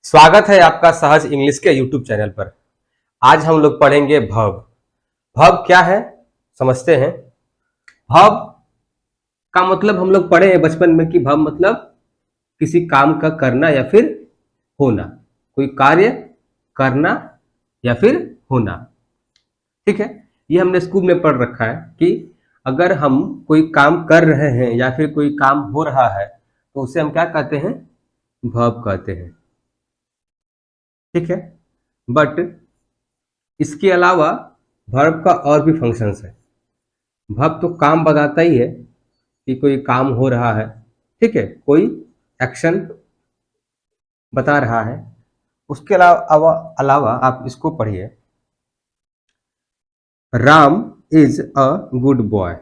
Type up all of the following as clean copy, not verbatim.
स्वागत है आपका सहज इंग्लिश के YouTube चैनल पर। आज हम लोग पढ़ेंगे वर्ब। वर्ब क्या है समझते हैं। वर्ब का मतलब हम लोग पढ़े हैं बचपन में कि वर्ब मतलब किसी काम का करना या फिर होना, कोई कार्य करना या फिर होना। ठीक है, ये हमने स्कूल में पढ़ रखा है कि अगर हम कोई काम कर रहे हैं या फिर कोई काम हो रहा है तो उसे हम क्या कहते हैं, वर्ब कहते हैं। ठीक है, बट इसके अलावा वर्ब का और भी फंक्शंस है। वर्ब तो काम बताता ही है कि कोई काम हो रहा है, ठीक है, कोई एक्शन बता रहा है। उसके अलावा अलावा आप इसको पढ़िए, Ram is a good boy.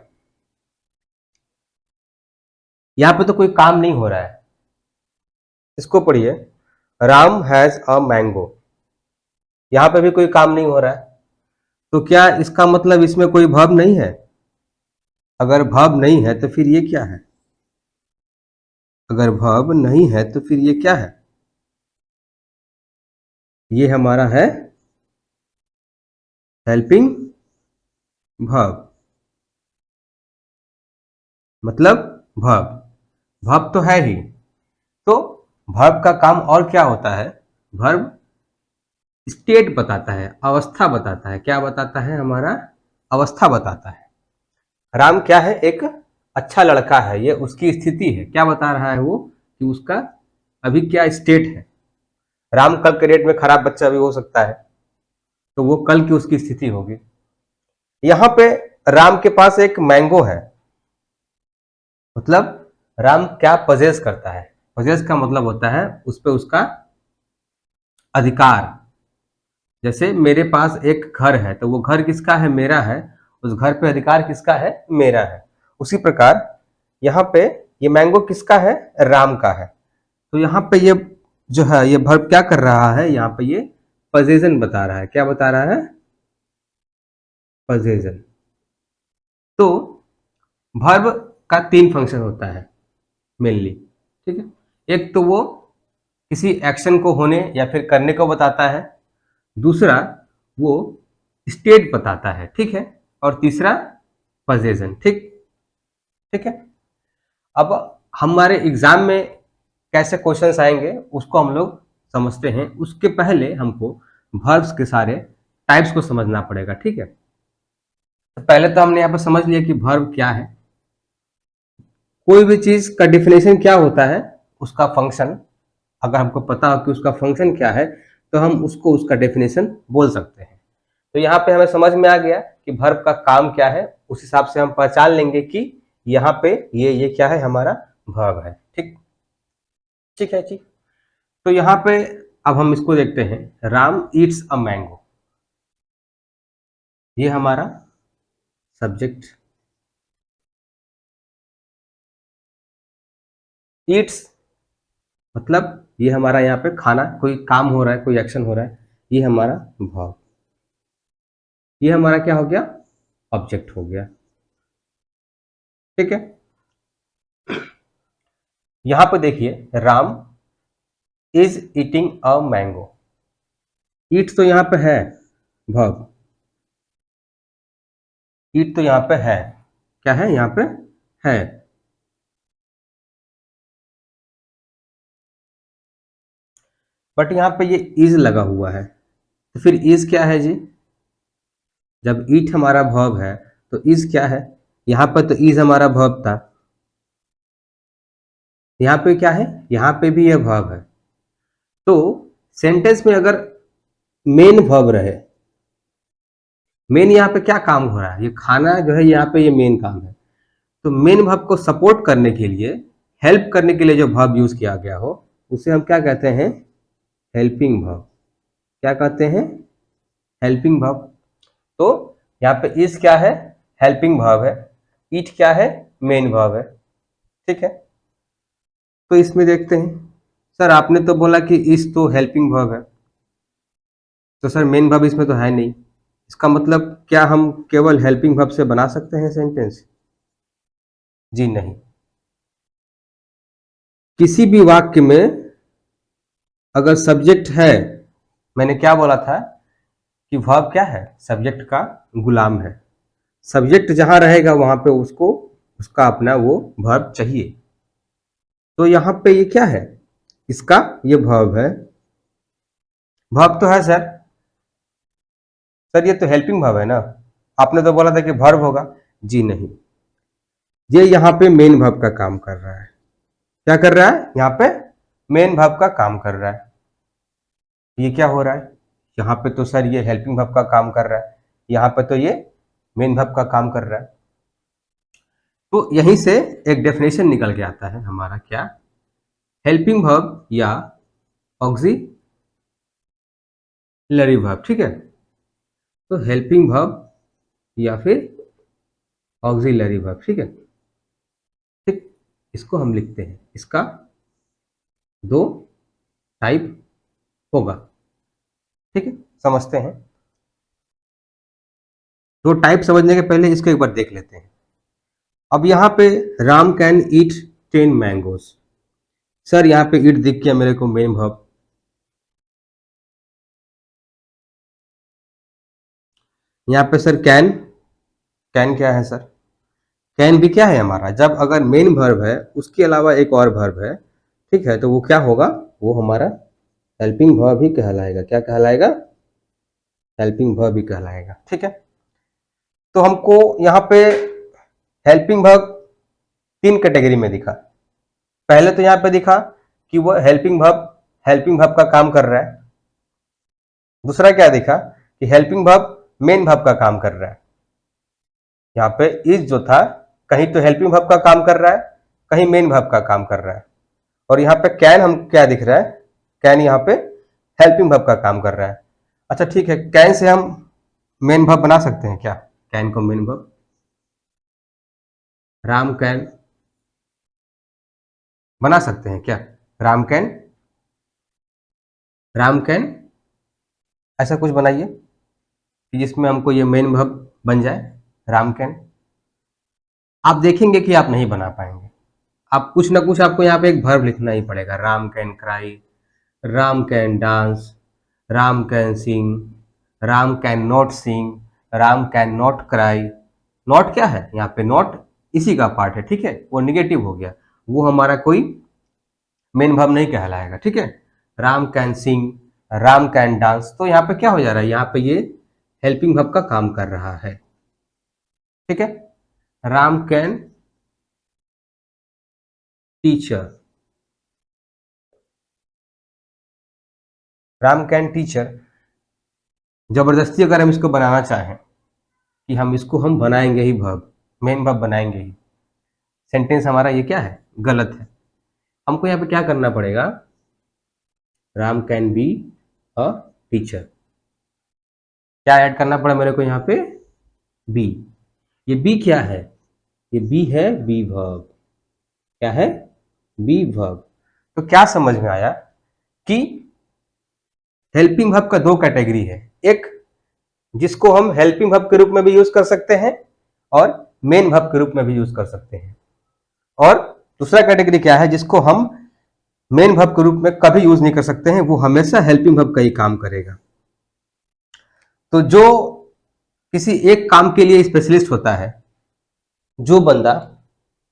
यहां पे तो कोई काम नहीं हो रहा है। इसको पढ़िए, राम हैज अ मैंगो। यहां पे भी कोई काम नहीं हो रहा है, तो क्या इसका मतलब इसमें कोई वर्ब नहीं है? अगर वर्ब नहीं है तो फिर ये क्या है? अगर वर्ब नहीं है तो फिर ये क्या है? ये हमारा है हेल्पिंग वर्ब, मतलब वर्ब। वर्ब तो है ही, तो वर्ब का काम और क्या होता है? वर्ब स्टेट बताता है, अवस्था बताता है। क्या बताता है? हमारा अवस्था बताता है। राम क्या है? एक अच्छा लड़का है, ये उसकी स्थिति है। क्या बता रहा है वो? कि उसका अभी क्या स्टेट है। राम कल के डेट में खराब बच्चा भी हो सकता है, तो वो कल की उसकी स्थिति होगी। यहां पे राम के पास एक मैंगो है, मतलब राम क्या पजेस करता है। पजेस का मतलब होता है उस पर उसका अधिकार। जैसे मेरे पास एक घर है, तो वो घर किसका है? मेरा है। उस घर पे अधिकार किसका है? मेरा है। उसी प्रकार यहाँ पे ये मैंगो किसका है? राम का है। तो यहाँ पे ये जो है ये वर्ब क्या कर रहा है? यहाँ पे ये पजेशन बता रहा है। क्या बता रहा है? पजेशन। तो वर्ब का तीन फंक्शन होता है मेनली। ठीक है, एक तो वो किसी एक्शन को होने या फिर करने को बताता है, दूसरा वो स्टेट बताता है, ठीक है, और तीसरा पजेशन। ठीक ठीक है। अब हमारे एग्जाम में कैसे क्वेश्चंस आएंगे उसको हम लोग समझते हैं। उसके पहले हमको वर्ब्स के सारे टाइप्स को समझना पड़ेगा। ठीक है, तो पहले तो हमने यहाँ पर समझ लिया कि वर्ब क्या है। कोई भी चीज का डिफिनेशन क्या होता है, उसका फंक्शन अगर हमको पता हो कि उसका फंक्शन क्या है तो हम उसको उसका डेफिनेशन बोल सकते हैं। तो यहाँ पे हमें समझ में आ गया कि वर्ब का काम क्या है। उस हिसाब से हम पहचान लेंगे कि यहाँ पे ये क्या है? हमारा वर्ब है। ठीक ठीक है जी। तो यहाँ पे अब हम इसको देखते हैं, राम ईट्स अ मैंगो। ये हमारा सब्जेक्ट, ईट्स मतलब ये हमारा यहाँ पे खाना, कोई काम हो रहा है, कोई एक्शन हो रहा है, ये हमारा वर्ब। ये हमारा क्या हो गया? ऑब्जेक्ट हो गया। ठीक है, यहां पे देखिए, Ram is eating a mango. Eat तो यहां पे है वर्ब, ईट तो यहां पे है। क्या है? यहां पे है। बट यहां पे ये इज लगा हुआ है, तो फिर इज क्या है जी? जब ईट हमारा वर्ब है तो इज क्या है? यहां पर तो इज हमारा वर्ब था, यहां पे क्या है? यहां पे भी ये वर्ब है। तो सेंटेंस में अगर मेन वर्ब रहे, मेन यहाँ पे क्या काम हो रहा है? ये खाना जो है यहाँ पे ये मेन काम है। तो मेन वर्ब को सपोर्ट करने के लिए, हेल्प करने के लिए जो वर्ब यूज किया गया हो उसे हम क्या कहते हैं? Helping verb. क्या कहते हैं? Helping verb. तो यहाँ पे इज क्या है? हेल्पिंग वर्ब है। ईट क्या है? मेन वर्ब है। ठीक है, तो इसमें देखते हैं। सर आपने तो बोला कि इज तो हेल्पिंग वर्ब है, तो सर मेन वर्ब इसमें तो है नहीं। इसका मतलब क्या हम केवल हेल्पिंग वर्ब से बना सकते हैं सेंटेंस? जी नहीं। किसी भी वाक्य में अगर सब्जेक्ट है, मैंने क्या बोला था कि वर्ब क्या है, सब्जेक्ट का गुलाम है। सब्जेक्ट जहां रहेगा वहां पे उसको उसका अपना वो वर्ब चाहिए। तो यहाँ पे ये क्या है, इसका ये वर्ब है। वर्ब तो है सर, ये तो हेल्पिंग वर्ब है ना। आपने तो बोला था कि वर्ब होगा। जी नहीं, ये यहाँ पे मेन वर्ब का काम कर रहा है। क्या कर रहा है, यहाँ पे मेन वर्ब का काम कर रहा है। ये क्या हो रहा है, यहाँ पे तो सर ये हेल्पिंग वर्ब का काम कर रहा है, यहाँ पे तो ये मेन वर्ब का काम कर रहा है। तो यहीं से एक डेफिनेशन निकल के आता है हमारा, क्या, हेल्पिंग वर्ब या ऑक्सिलरी वर्ब। ठीक है, तो हेल्पिंग वर्ब या फिर ऑक्सिलरी वर्ब। ठीक है, ठीक, इसको हम लिखते हैं, इसका दो टाइप होगा। ठीक है, समझते हैं। दो टाइप समझने के पहले इसको एक बार देख लेते हैं। अब यहाँ पे Ram can eat 10 mangoes. Sir यहाँ पे ईट दिख गया मेरे को मेन वर्ब। यहाँ पे सर कैन, कैन क्या है सर, कैन भी क्या है हमारा, जब अगर मेन वर्ब है उसके अलावा एक और वर्ब है, ठीक है, तो वो क्या होगा, वो हमारा हेल्पिंग वर्ब ही कहलाएगा। क्या कहलाएगा, हेल्पिंग वर्ब ही कहलाएगा। ठीक है, तो हमको यहाँ पे हेल्पिंग वर्ब तीन कैटेगरी में दिखा। पहले तो यहाँ पे दिखा कि वो हेल्पिंग वर्ब का काम कर रहा है। दूसरा क्या दिखा कि हेल्पिंग वर्ब मेन वर्ब का काम कर रहा है। यहाँ पे इज जो था, कहीं तो हेल्पिंग वर्ब का काम कर रहा है, कहीं मेन वर्ब का काम कर रहा है। और यहाँ पे कैन हम क्या दिख रहा है, कैन यहाँ पे हेल्पिंग वर्ब का काम कर रहा है। अच्छा ठीक है, कैन से हम मेन वर्ब बना सकते हैं क्या, कैन को मेन वर्ब, राम कैन बना सकते हैं क्या, राम कैन, राम कैन, ऐसा कुछ बनाइए कि जिसमें हमको ये मेन वर्ब बन जाए, राम कैन। आप देखेंगे कि आप नहीं बना पाएंगे। आप कुछ ना कुछ आपको यहाँ पे एक वर्ब लिखना ही पड़ेगा। Ram can cry, Ram can dance, Ram can sing, Ram can not sing, Ram can not cry. Not क्या है यहाँ पे, नॉट इसी का पार्ट है। ठीक है, वो निगेटिव हो गया, वो हमारा कोई मेन वर्ब नहीं कहलाएगा। ठीक है, Ram can sing, Ram can dance, तो यहाँ पे क्या हो जा रहा है, यहाँ पे ये हेल्पिंग वर्ब का काम कर रहा है। ठीक है, Ram can teacher, Ram can teacher, जबरदस्ती अगर हम इसको बनाना चाहें कि हम इसको हम बनाएंगे ही वर्ब, मेन वर्ब बनाएंगे ही, सेंटेंस हमारा ये क्या है, गलत है। हमको यहाँ पे क्या करना पड़ेगा, Ram can be a teacher. क्या ऐड करना पड़ा मेरे को यहाँ पे, बी। ये बी क्या है, ये बी है बी वर्ब। क्या है, बी वर्ब। तो क्या समझ में आया कि हेल्पिंग वर्ब का दो कैटेगरी है, एक जिसको हम हेल्पिंग वर्ब के रूप में भी यूज कर सकते हैं और मेन वर्ब के रूप में भी यूज कर सकते हैं, और दूसरा कैटेगरी क्या है जिसको हम मेन वर्ब के रूप में कभी यूज नहीं कर सकते हैं, वो हमेशा हेल्पिंग वर्ब का ही काम करेगा। तो जो किसी एक काम के लिए स्पेशलिस्ट होता है, जो बंदा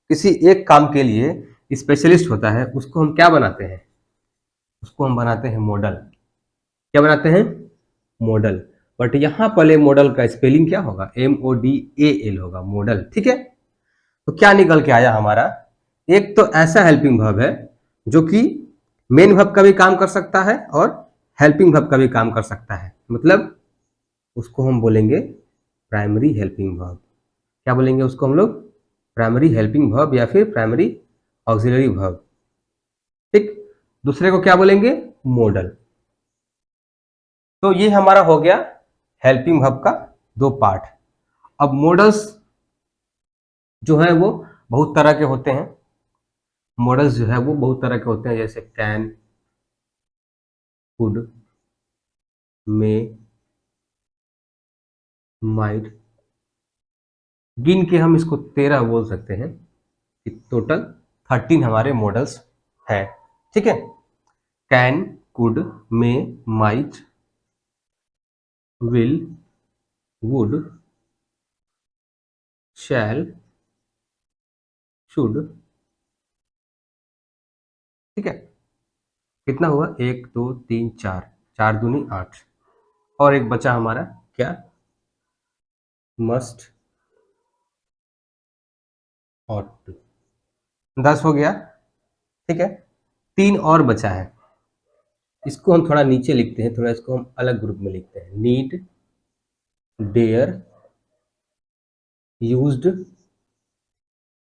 किसी एक काम के लिए स्पेशलिस्ट होता है, उसको हम क्या बनाते हैं, उसको हम बनाते हैं मॉडल। क्या बनाते हैं, मॉडल। बट यहां पहले मॉडल का स्पेलिंग क्या होगा, MODAL होगा, मॉडल। ठीक है, तो क्या निकल के आया हमारा, एक तो ऐसा हेल्पिंग वर्ब है जो कि मेन वर्ब का भी काम कर सकता है और हेल्पिंग वर्ब का भी काम कर सकता है, मतलब उसको हम बोलेंगे प्राइमरी हेल्पिंग वर्ब। क्या बोलेंगे उसको हम लोग, प्राइमरी हेल्पिंग वर्ब या फिर प्राइमरी ऑक्सिलरी वर्ब। ठीक, दूसरे को क्या बोलेंगे, मॉडल। तो ये हमारा हो गया हेल्पिंग वर्ब का दो पार्ट। अब मॉडल्स जो है वो बहुत तरह के होते हैं, मॉडल्स जो है वो बहुत तरह के होते हैं, जैसे कैन, कुड, मे, माइट, गिन के हम इसको 13 बोल सकते हैं कि टोटल 13 हमारे मॉडल्स हैं। ठीक है, can, could, may, might, will, would, shall, should. ठीक है, कितना हुआ? 1 2 3 4, 4 दूनी 8, और एक बचा हमारा क्या? Must, ought to. 10 हो गया। ठीक है, 3 और बचा है। इसको हम थोड़ा नीचे लिखते हैं, थोड़ा इसको हम अलग ग्रुप में लिखते हैं। Need, dare, used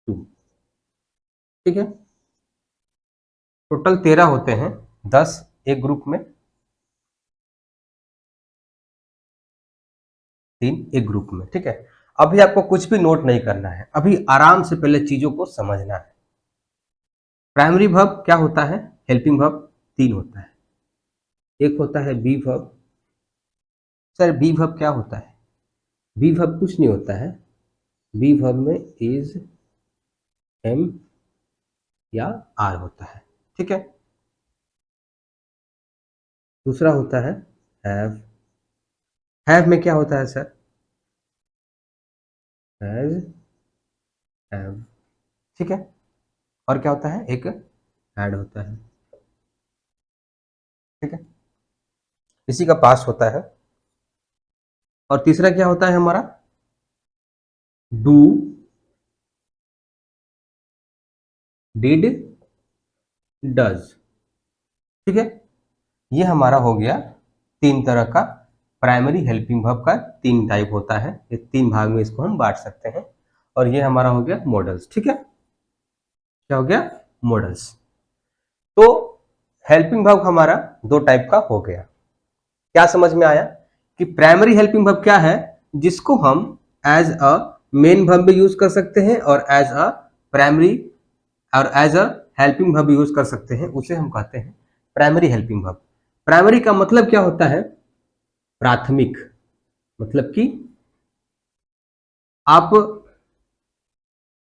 to. ठीक है, टोटल 13 होते हैं, 10 एक ग्रुप में, 3 एक ग्रुप में। ठीक है, अभी आपको कुछ भी नोट नहीं करना है, अभी आराम से पहले चीजों को समझना है। प्राइमरी वर्ब क्या होता है? हेल्पिंग वर्ब 3 होता है। एक होता है be verb. Sir be verb क्या होता है? बी वर्ब कुछ नहीं होता है, बी वर्ब में इज, एम या आर होता है। ठीक है, दूसरा होता है हैव। हैव में क्या होता है सर? Has, have. ठीक है, और क्या होता है? एक हैड होता है। ठीक है, इसी का पास होता है। और तीसरा क्या होता है हमारा? Do, did, does. ठीक है, ये हमारा हो गया 3 तरह का प्राइमरी हेल्पिंग वर्ब का 3 टाइप होता है। ये 3 भाग में इसको हम बांट सकते हैं, और ये हमारा हो गया मॉडल्स। ठीक है, क्या हो गया? मॉडल्स। तो हेल्पिंग वर्ब हमारा 2 टाइप का हो गया। क्या समझ में आया कि प्राइमरी हेल्पिंग वर्ब क्या है? जिसको हम एज अ मेन वर्ब भी यूज कर सकते हैं, और एज अ प्राइमरी और as a helping verb use कर सकते हैं, उसे हम कहते हैं प्राइमरी हेल्पिंग वर्ब। प्राइमरी का मतलब क्या होता है? प्राथमिक। मतलब कि आप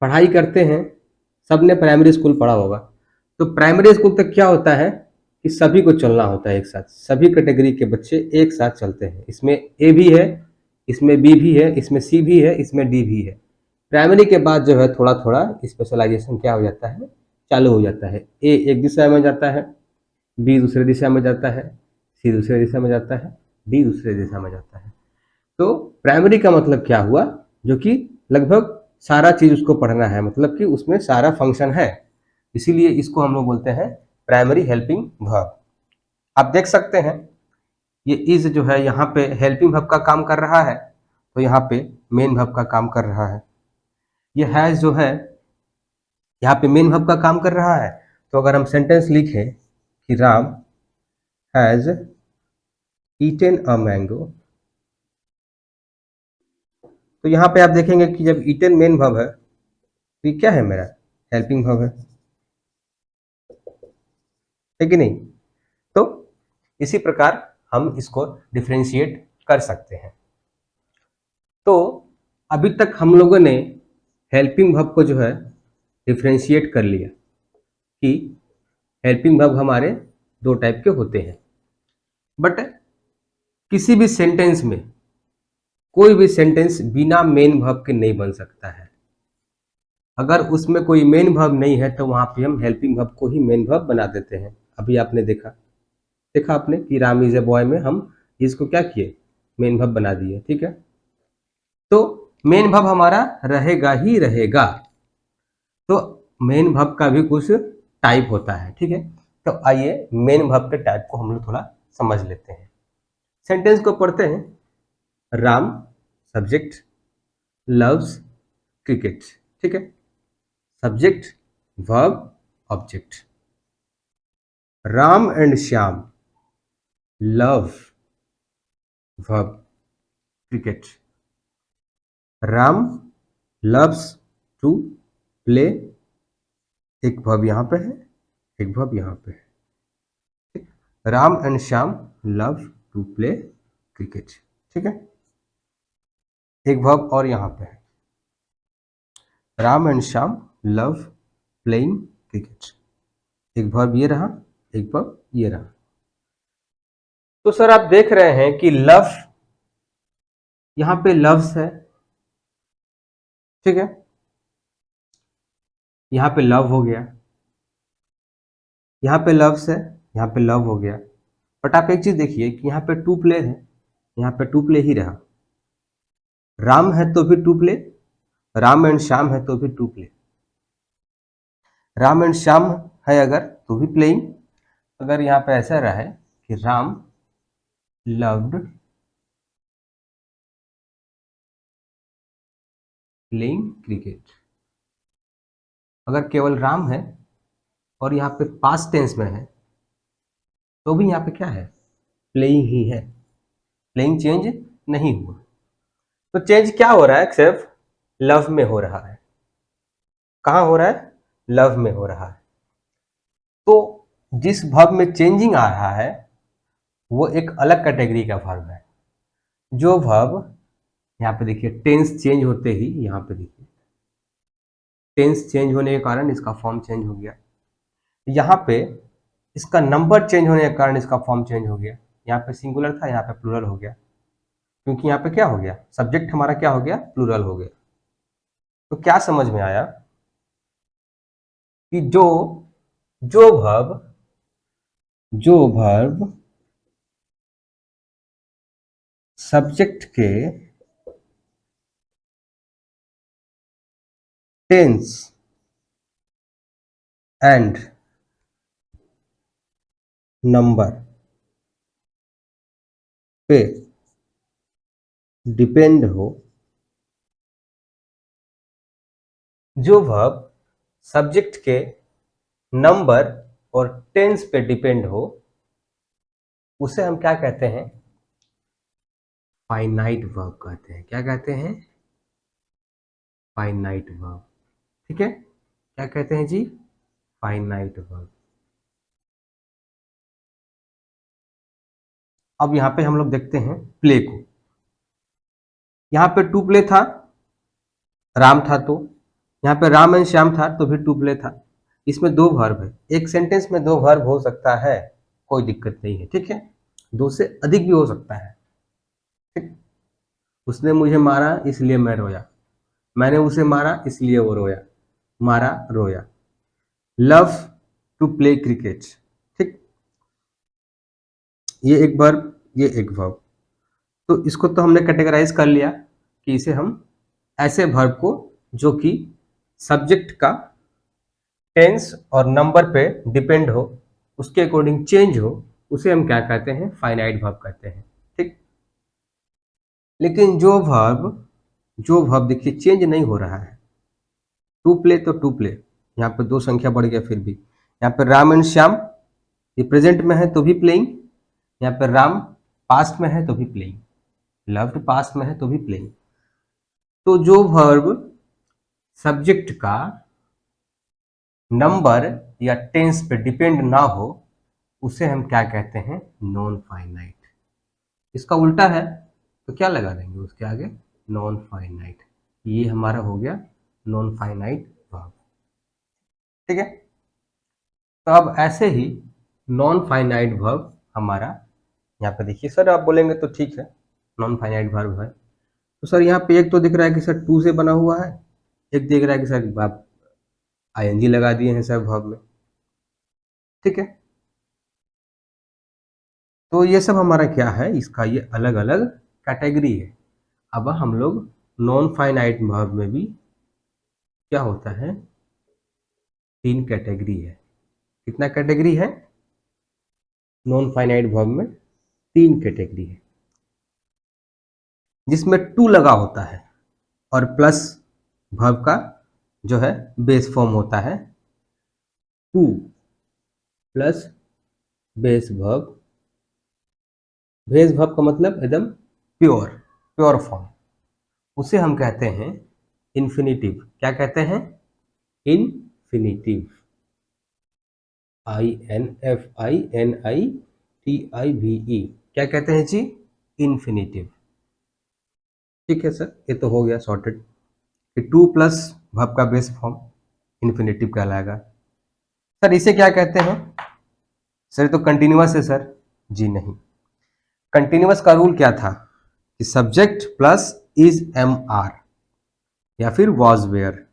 पढ़ाई करते हैं, सबने प्राइमरी स्कूल पढ़ा होगा, तो प्राइमरी स्कूल तक क्या होता है कि सभी को चलना होता है एक साथ, सभी कैटेगरी के बच्चे एक साथ चलते हैं। इसमें ए भी है, इसमें बी भी है, इसमें सी भी है, इसमें डी भी है। प्राइमरी के बाद जो है थोड़ा थोड़ा स्पेशलाइजेशन क्या हो जाता है, चालू हो जाता है। ए एक दिशा में जाता है, बी दूसरे दिशा में जाता है, सी दूसरे दिशा में जाता है, डी दूसरे दिशा में जाता है। तो प्राइमरी का मतलब क्या हुआ? जो कि लगभग सारा चीज उसको पढ़ना है, मतलब कि उसमें सारा फंक्शन है, इसीलिए इसको हम लोग बोलते हैं प्राइमरी हेल्पिंग वर्ब। आप देख सकते हैं ये इज जो है यहाँ पे हेल्पिंग वर्ब का काम कर रहा है, तो यहाँ पे मेन वर्ब का काम कर रहा है। ये हैज जो है यहाँ पे मेन वर्ब का काम कर रहा है। तो अगर हम सेंटेंस लिखें कि Ram has eaten a mango, तो यहाँ पे आप देखेंगे कि जब ईटेन मेन वर्ब है तो ये क्या है? मेरा हेल्पिंग वर्ब है कि नहीं? तो इसी प्रकार हम इसको डिफ्रेंशिएट कर सकते हैं। तो अभी तक हम लोगों ने हेल्पिंग वर्ब को जो है डिफ्रेंशिएट कर लिया कि हेल्पिंग वर्ब हमारे 2 टाइप के होते हैं। बट किसी भी सेंटेंस में कोई भी सेंटेंस बिना मेन वर्ब के नहीं बन सकता है। अगर उसमें कोई मेन वर्ब नहीं है तो वहां पे हम हेल्पिंग वर्ब को ही मेन वर्ब बना देते हैं। अभी आपने देखा आपने कि राम इज ए बॉय में हम इसको क्या किए? मेन वर्ब बना दिए। ठीक है, तो मेन वर्ब हमारा रहेगा ही रहेगा। तो मेन वर्ब का भी कुछ टाइप होता है। ठीक है, तो आइए मेन वर्ब के टाइप को हम लोग थोड़ा समझ लेते हैं। सेंटेंस को पढ़ते हैं। Ram subject, loves cricket. ठीक है, subject, verb, object. Ram and Shyam love, verb, cricket. Ram loves to play, एक वर्ब यहां पे है, एक वर्ब यहां पे है। Ram and Shyam love to play cricket. ठीक है, एक वर्ब और यहां पे है। Ram and Shyam love playing cricket. एक वर्ब ये रहा, एक वर्ब ये रहा। तो सर आप देख रहे हैं कि लव, यहां पे लव्स है, ठीक है, यहां पे लव हो गया, यहां पे लव्स है, यहां पे लव हो गया। बट आप एक चीज देखिए कि यहाँ पे टू प्ले है, यहाँ पे टू प्ले ही रहा। राम है तो भी to play, Ram and Shyam है तो भी to play. Ram and Shyam है अगर तो भी प्लेइंग। अगर यहाँ पे ऐसा रहा है कि राम लव्ड प्लेइंग क्रिकेट, अगर केवल राम है और यहाँ पे पास्ट टेंस में है तो भी यहाँ पे क्या है, प्लेइंग ही है, प्लेइंग चेंज नहीं हुआ। तो चेंज क्या हो रहा है, सिर्फ लव में हो रहा है। कहाँ हो रहा है, लव में हो रहा है। तो जिस वर्ब में चेंजिंग आ रहा है वो एक अलग कैटेगरी का वर्ब है। जो वर्ब यहाँ पे देखिए टेंस चेंज होते ही, यहाँ पे देखिए टेंस चेंज होने के कारण इसका फॉर्म चेंज हो गया, यहाँ पे इसका नंबर चेंज होने के कारण इसका फॉर्म चेंज हो गया। यहाँ पे सिंगुलर था, यहाँ पे प्लूरल हो गया, क्योंकि यहाँ पे क्या हो गया, सब्जेक्ट हमारा क्या हो गया, प्लूरल हो गया। तो क्या समझ में आया कि जो जो वर्ब सब्जेक्ट के टेंस एंड नंबर पे डिपेंड हो, जो वर्ब सब्जेक्ट के नंबर और टेंस पे डिपेंड हो, उसे हम क्या कहते हैं, फाइनाइट वर्ब कहते हैं। क्या कहते हैं, फाइनाइट वर्ब। ठीक है, क्या कहते हैं जी, फाइनाइट वर्ब। अब यहां पे हम लोग देखते हैं प्ले को। यहां पे टू प्ले था, राम था, तो यहां पे राम एंड श्याम था तो भी टू प्ले था। इसमें दो वर्ब है, एक सेंटेंस में दो वर्ब हो सकता है, कोई दिक्कत नहीं है, ठीक है, दो से अधिक भी हो सकता है। ठीक, उसने मुझे मारा इसलिए मैं रोया, मैंने उसे मारा इसलिए वो रोया, मारा रोया। लव टू प्ले क्रिकेट, ठीक, ये एक वर्ब, ये एक वर्ब। तो इसको तो हमने कैटेगराइज कर लिया कि इसे हम ऐसे वर्ब को जो कि सब्जेक्ट का टेंस और नंबर पे डिपेंड हो, उसके अकॉर्डिंग चेंज हो, उसे हम क्या कहते हैं, फाइनाइट वर्ब कहते हैं। ठीक, लेकिन जो वर्ब देखिए चेंज नहीं हो रहा है, टू प्ले तो टू प्ले, यहाँ पे दो संख्या बढ़ गया, फिर भी यहाँ पे राम एंड श्याम ये प्रेजेंट में है तो भी प्लेइंग, यहाँ पे राम पास्ट में है तो भी प्लेइंग, लव्ड पास्ट में है तो भी प्लेइंग। तो जो वर्ब सब्जेक्ट का नंबर या टेंस पे डिपेंड ना हो, उसे हम क्या कहते हैं, नॉन फाइनाइट। इसका उल्टा है तो क्या लगा देंगे उसके आगे, नॉन फाइनाइट। ये हमारा हो गया नॉन फाइनाइट वर्ब। ठीक है, तो अब ऐसे ही नॉन फाइनाइट वर्ब हमारा यहाँ पे देखिए। सर आप बोलेंगे तो ठीक है, नॉन फाइनाइट वर्ब है, तो सर यहाँ पे एक तो दिख रहा है कि सर टू से बना हुआ है, एक दिख रहा है कि सर आप आईएनजी लगा दिए हैं सर वर्ब में। ठीक है, तो ये सब हमारा क्या है, इसका ये अलग अलग कैटेगरी है। अब हम लोग नॉन फाइनाइट वर्ब में भी क्या होता है, तीन कैटेगरी है। कितना कैटेगरी है, नॉन फाइनाइट वर्ब में तीन कैटेगरी है, जिसमें टू लगा होता है और प्लस वर्ब का जो है बेस फॉर्म होता है, two plus base verb. Base verb का मतलब एकदम प्योर प्योर फॉर्म, उसे हम कहते हैं इन्फिनिटिव। क्या कहते हैं, इन्फिनिटिव, INFINITIVE, क्या कहते हैं जी, इन्फिनिटिव। ठीक है सर, ये तो हो गया सॉर्टेड कि टू प्लस वर्ब का बेस फॉर्म इन्फिनिटिव कहलाएगा। सर इसे क्या कहते हैं, सर तो कंटिन्यूअस है सर, जी नहीं, कंटिन्यूअस का रूल क्या था कि subject plus is am are, या फिर वॉज वेयर,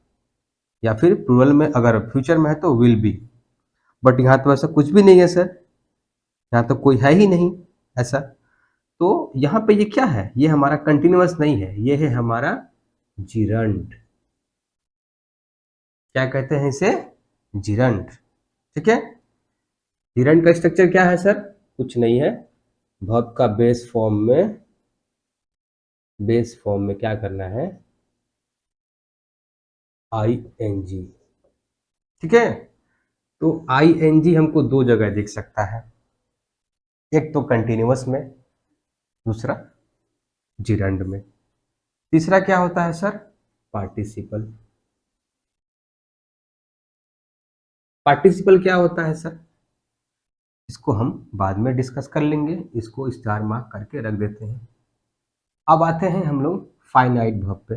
या फिर प्लूरल में अगर फ्यूचर में है तो विल बी। बट यहाँ तो ऐसा कुछ भी नहीं है सर, यहाँ तो कोई है ही नहीं ऐसा। तो यहाँ पे ये क्या है, ये हमारा कंटिन्यूअस नहीं है, ये है हमारा जिरंड। क्या कहते हैं इसे, जिरंड। ठीक है, जिरंड का स्ट्रक्चर क्या है सर, कुछ नहीं है, वर्ब का बेस फॉर्म में क्या करना है, आई एन जी। ठीक है, तो आई एन जी हमको दो जगह दिख सकता है, एक तो कंटिन्यूअस में, दूसरा जिरंड में। तीसरा क्या होता है सर, पार्टिसिपल। पार्टिसिपल क्या होता है सर, इसको हम बाद में डिस्कस कर लेंगे, इसको स्टार मार्क करके रख देते हैं। अब आते हैं हम लोग फाइनाइट वर्ब पे।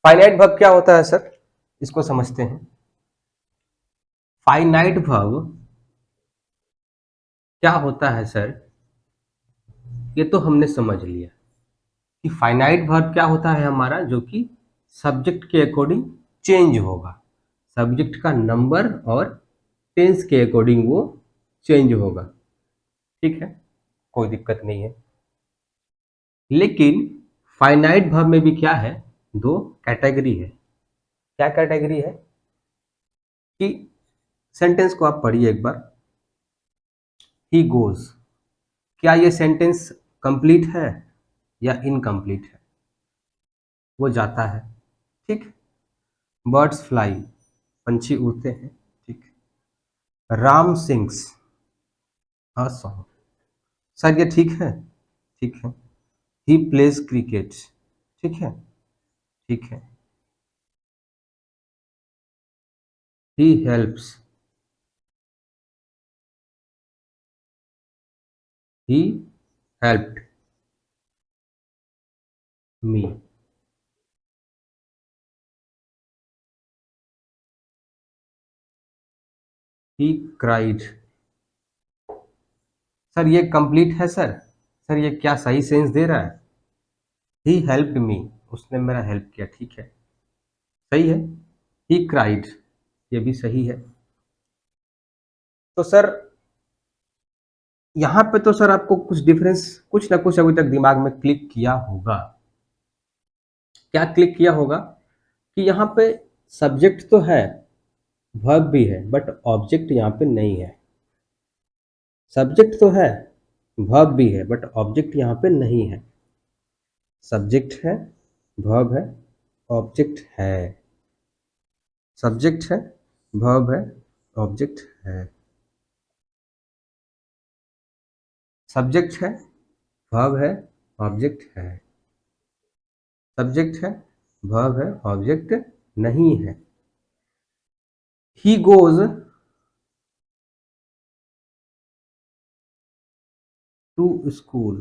फाइनाइट वर्ब क्या होता है सर, इसको समझते हैं। फाइनाइट वर्ब क्या होता है सर, ये तो हमने समझ लिया कि फाइनाइट वर्ब क्या होता है हमारा, जो कि सब्जेक्ट के अकॉर्डिंग चेंज होगा, सब्जेक्ट का नंबर और टेंस के अकॉर्डिंग वो चेंज होगा। ठीक है, कोई दिक्कत नहीं है। लेकिन फाइनाइट वर्ब में भी क्या है, दो कैटेगरी है। क्या कैटेगरी है कि सेंटेंस को आप पढ़िए एक बार, ही गोज, क्या ये सेंटेंस कंप्लीट है या इनकम्प्लीट है, वो जाता है। ठीक, बर्ड्स फ्लाई, पंछी उड़ते हैं। ठीक, Ram sings a song, sir ये ठीक है, ठीक है। ही प्लेज क्रिकेट, ठीक है, ठीक है। He helps, he helped me. He cried, sir ये कंप्लीट है सर, सर ये क्या सही सेंस दे रहा है, ही हेल्प्ड मी, उसने मेरा हेल्प किया, ठीक है, सही है। ही क्राइड, ये भी सही है। तो सर यहाँ पे तो सर आपको कुछ डिफरेंस, कुछ ना कुछ अभी तक दिमाग में क्लिक किया होगा। क्या क्लिक किया होगा कि यहाँ पे सब्जेक्ट तो है, वर्ब भी है, बट ऑब्जेक्ट यहाँ पे नहीं है। सब्जेक्ट तो है, वर्ब भी है, बट ऑब्जेक्ट यहाँ पे नहीं है। सब्जेक्ट है, वर्ब है, ऑब्जेक्ट है। सब्जेक्ट है, वर्ब है, ऑब्जेक्ट है। सब्जेक्ट है, वर्ब है, ऑब्जेक्ट है। सब्जेक्ट है, वर्ब है, ऑब्जेक्ट नहीं है। ही गोज टू स्कूल,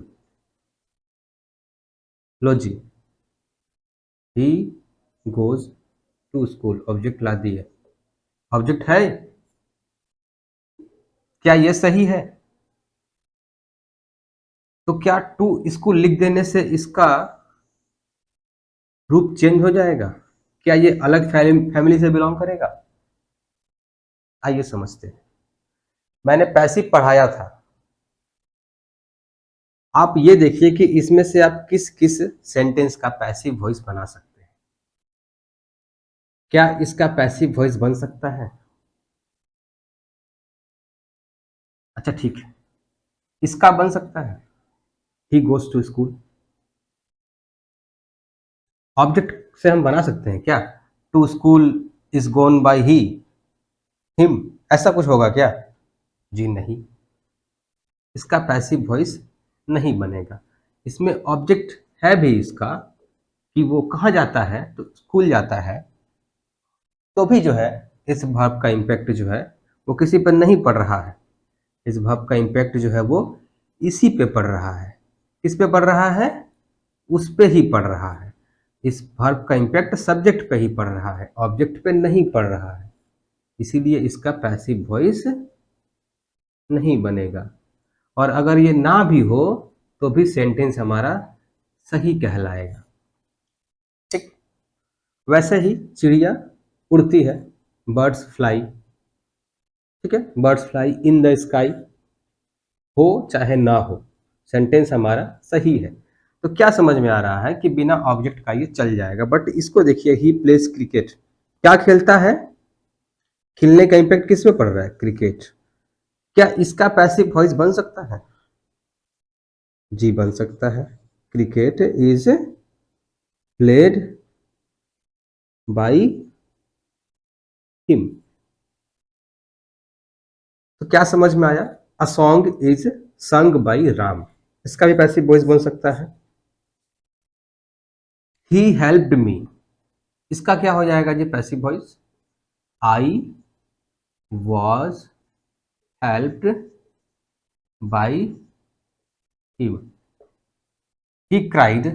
लो जी, he goes to school, object ला दिए, ऑब्जेक्ट है। क्या ये सही है? तो क्या टू स्कूल लिख देने से इसका रूप चेंज हो जाएगा? क्या ये अलग फैमिली से बिलोंग करेगा? आइए समझते हैं। मैंने पैसिव पढ़ाया था, आप ये देखिए कि इसमें से आप किस किस सेंटेंस का पैसिव वॉइस बना सकते हैं। क्या इसका पैसिव वॉइस बन सकता है? अच्छा ठीक है, इसका बन सकता है, he goes to school. Object से हम बना सकते हैं क्या, to school is gone by he, him, ऐसा कुछ होगा क्या? जी नहीं, इसका पैसिव वॉइस नहीं बनेगा। इसमें ऑब्जेक्ट है भी इसका, कि वो कहाँ जाता है, तो स्कूल जाता है, तो भी जो है इस वर्ब का इम्पैक्ट जो है वो किसी पर नहीं पड़ रहा है। इस वर्ब का इम्पैक्ट जो है वो इसी पे पड़ रहा है। किस पे पड़ रहा है? उस पे ही पड़ रहा है। इस वर्ब का इम्पैक्ट सब्जेक्ट पे ही पड़ रहा है, ऑब्जेक्ट पे नहीं पड़ रहा है, इसीलिए इसका पैसिव वॉइस नहीं बनेगा। और अगर ये ना भी हो तो भी सेंटेंस हमारा सही कहलाएगा। ठीक, वैसे ही चिड़िया उड़ती है, बर्ड्स फ्लाई। ठीक है, birds fly in the sky, हो चाहे ना हो, सेंटेंस हमारा सही है। तो क्या समझ में आ रहा है कि बिना ऑब्जेक्ट का ये चल जाएगा। बट इसको देखिए, ही प्लेस क्रिकेट, क्या खेलता है, खेलने का इंपैक्ट किस पे पड़ रहा है, क्रिकेट। क्या इसका पैसिव वॉइस बन सकता है, जी बन सकता है। Cricket is played by him. तो क्या समझ में आया, अ सॉन्ग इज संग बाई राम, इसका भी पैसिव वॉइस बन सकता है। ही हेल्प्ड मी, इसका क्या हो जाएगा जी passive voice, I was helped by him. He cried,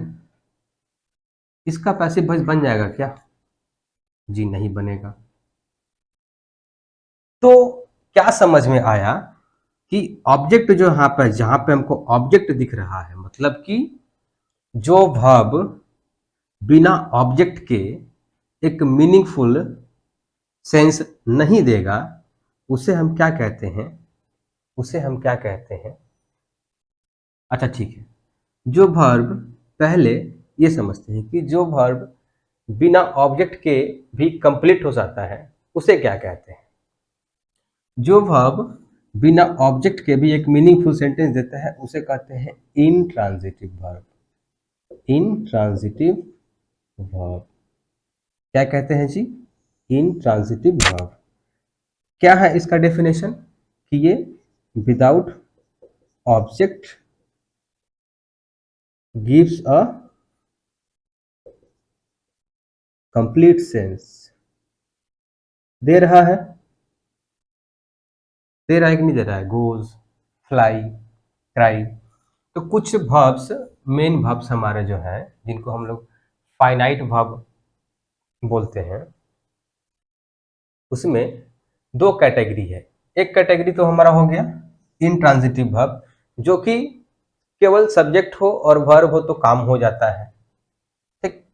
इसका पैसिव वॉइस बन जाएगा क्या, जी नहीं बनेगा। तो क्या समझ में आया कि ऑब्जेक्ट जो यहाँ पर, जहां पे हमको ऑब्जेक्ट दिख रहा है, मतलब कि जो वर्ब बिना ऑब्जेक्ट के एक मीनिंगफुल सेंस नहीं देगा, उसे हम क्या कहते हैं, उसे हम क्या कहते हैं। अच्छा ठीक है, जो वर्ब, पहले ये समझते हैं कि जो वर्ब बिना ऑब्जेक्ट के भी कंप्लीट हो जाता है उसे क्या कहते हैं। जो वर्ब बिना ऑब्जेक्ट के भी एक मीनिंगफुल सेंटेंस देता है उसे कहते हैं इनट्रांजिटिव वर्ब। इनट्रांजिटिव वर्ब क्या कहते हैं जी, इनट्रांजिटिव वर्ब। क्या है इसका डेफिनेशन, कि ये without object gives a complete sense. दे रहा है, दे रहा है कि नहीं दे रहा है, गोज, फ्लाई, ट्राई। तो कुछ वर्ब्स, मेन वर्ब्स हमारे जो हैं, जिनको हम लोग फाइनाइट वर्ब बोलते हैं, उसमें दो कैटेगरी है। एक कैटेगरी तो हमारा हो गया इनट्रांजिटिव वर्ब, जो कि केवल सब्जेक्ट हो और वर्ब हो तो काम हो जाता है। ठीक,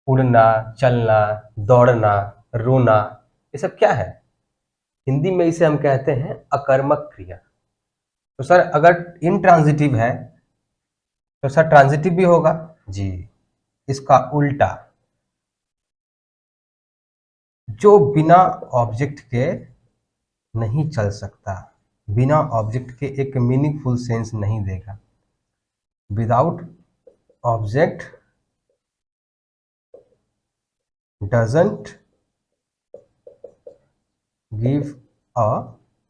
उड़ना, चलना, दौड़ना, रोना, ये सब क्या है, हिंदी में इसे हम कहते हैं अकर्मक क्रिया। तो सर अगर इनट्रांजिटिव है तो सर ट्रांजिटिव भी होगा, जी इसका उल्टा, जो बिना ऑब्जेक्ट के नहीं चल सकता, बिना ऑब्जेक्ट के एक मीनिंगफुल सेंस नहीं देगा। Without object doesn't give a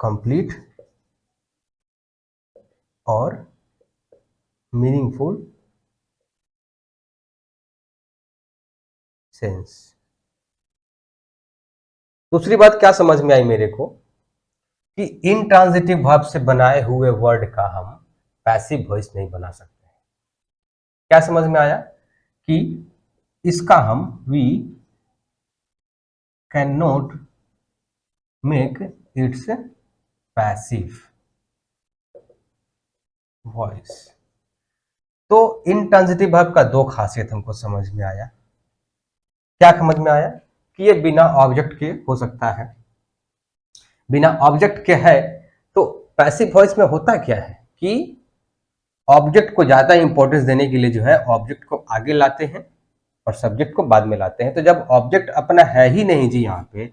complete और मीनिंगफुल सेंस। दूसरी बात क्या समझ में आई मेरे को, कि इनट्रांजिटिव वर्ब से बनाए हुए वर्ड का हम पैसिव वॉइस नहीं बना सकते। क्या समझ में आया, कि इसका हम we can not make its passive voice. तो इनट्रांजिटिव वर्ब का दो खासियत हमको समझ में आया। क्या समझ में आया, कि ये बिना ऑब्जेक्ट के हो सकता है। बिना ऑब्जेक्ट के है तो पैसिव वॉइस में होता क्या है, कि ऑब्जेक्ट को ज्यादा इंपॉर्टेंस देने के लिए जो है ऑब्जेक्ट को आगे लाते हैं और सब्जेक्ट को बाद में लाते हैं। तो जब ऑब्जेक्ट अपना है ही नहीं जी यहाँ पे,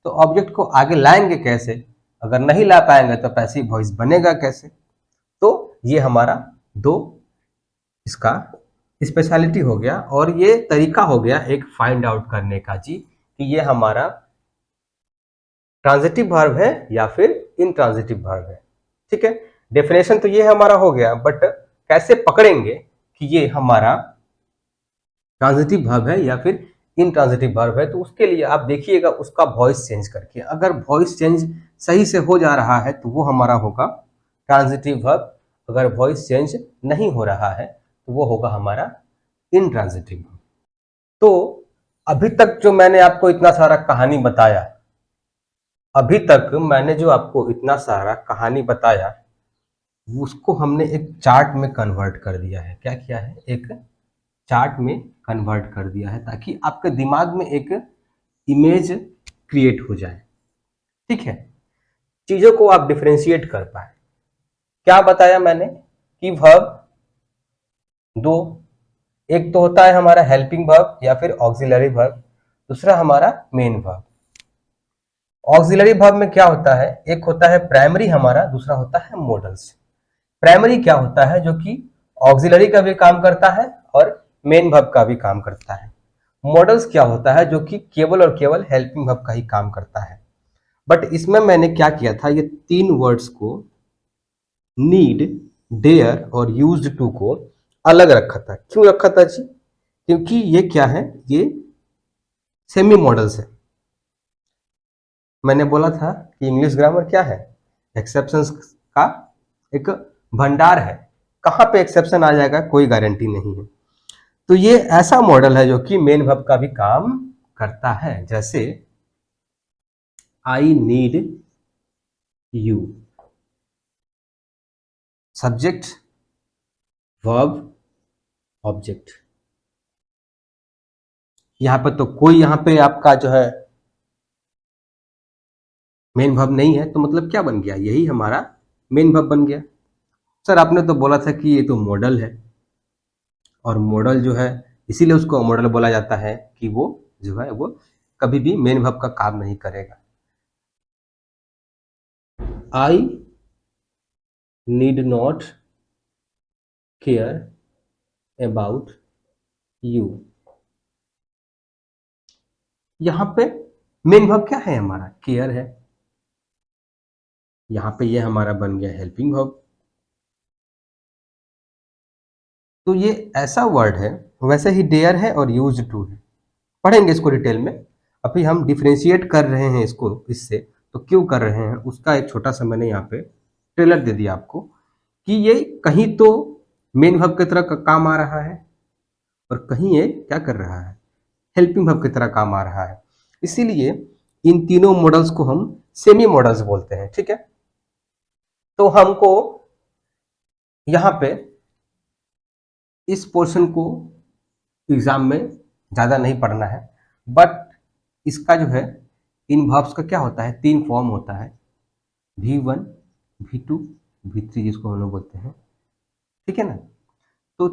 तो ऑब्जेक्ट को आगे लाएंगे कैसे, अगर नहीं ला पाएंगे तो पैसिव वॉइस बनेगा कैसे। तो ये हमारा दो इसका स्पेशलिटी हो गया, और ये तरीका हो गया एक फाइंड आउट करने का जी, कि ये हमारा ट्रांजिटिव वर्ब है या फिर इनट्रांजिटिव वर्ब है। ठीक है, डेफिनेशन तो ये हमारा हो गया, बट कैसे पकड़ेंगे कि ये हमारा ट्रांजिटिव वर्ब है या फिर इनट्रांजिटिव वर्ब है। तो उसके लिए आप देखिएगा उसका वॉइस चेंज करके, अगर वॉइस चेंज सही से हो जा रहा है तो वो हमारा होगा ट्रांजिटिव वर्ब, अगर वॉइस चेंज नहीं हो रहा है तो वो होगा हमारा इनट्रांजिटिव। तो अभी तक जो मैंने आपको इतना सारा कहानी बताया, अभी तक मैंने जो आपको इतना सारा कहानी बताया उसको हमने एक चार्ट में कन्वर्ट कर दिया है। क्या किया है? एक चार्ट में कन्वर्ट कर दिया है ताकि आपके दिमाग में एक इमेज क्रिएट हो जाए। ठीक है, चीजों को आप डिफरेंशिएट कर पाए। क्या बताया मैंने कि वर्ब दो, एक तो होता है हमारा हेल्पिंग वर्ब या फिर ऑक्सिलरी वर्ब, दूसरा हमारा मेन वर्ब। ऑक्सिलरी वर्ब में क्या होता है? एक होता है प्राइमरी हमारा, दूसरा होता है मॉडल्स। प्राइमरी क्या होता है? जो कि ऑक्सिलरी का भी काम करता है और मेन वर्ब का भी काम करता है। मॉडल्स क्या होता है? जो कि केवल और केवल हेल्पिंग वर्ब का ही काम करता है। बट इसमें मैंने क्या किया था, ये तीन वर्ड्स को नीड, डेयर और यूज्ड टू को अलग रखा था। क्यों रखा था जी? क्योंकि ये क्या है? ये सेमी मॉडल्स है। मैंने बोला था कि इंग्लिश ग्रामर क्या है? एक्सेप्शंस का एक भंडार है। कहाँ पे एक्सेप्शन आ जाएगा कोई गारंटी नहीं है। तो ये ऐसा मॉडल है जो कि मेन वर्ब का भी काम करता है। जैसे I need you, subject, verb, object. यहां पर तो कोई यहां पे आपका जो है मेन वर्ब नहीं है, तो मतलब क्या बन गया? यही हमारा मेन वर्ब बन गया। सर आपने तो बोला था कि ये तो मॉडल है, और मॉडल जो है इसीलिए उसको मॉडल बोला जाता है कि वो जो है वो कभी भी मेन वर्ब का काम नहीं करेगा। I need not care about you, यहां पे मेन वर्ब क्या है? हमारा केयर है। यहां पे ये हमारा बन गया हेल्पिंग वर्ब। तो ये ऐसा वर्ड है, वैसे ही डेयर है और यूज टू है। पढ़ेंगे इसको डिटेल में। अभी हम डिफ्रेंशिएट कर रहे हैं इसको इससे, तो क्यों कर रहे हैं उसका एक छोटा सा मैंने यहाँ पे ट्रेलर दे दिया आपको कि ये कहीं तो मेन वर्ब की तरह का काम आ रहा है और कहीं ये क्या कर रहा है? हेल्पिंग वर्ब की तरह काम आ रहा है। इसीलिए इन तीनों मॉडल्स को हम सेमी मॉडल्स बोलते हैं। ठीक है, तो हमको यहाँ पे इस पोर्शन को एग्जाम में ज़्यादा नहीं पढ़ना है, बट इसका जो है इन वर्ब्स का क्या होता है? तीन फॉर्म होता है, V1, V2, V3 जिसको हम लोग बोलते हैं। ठीक है ना? तो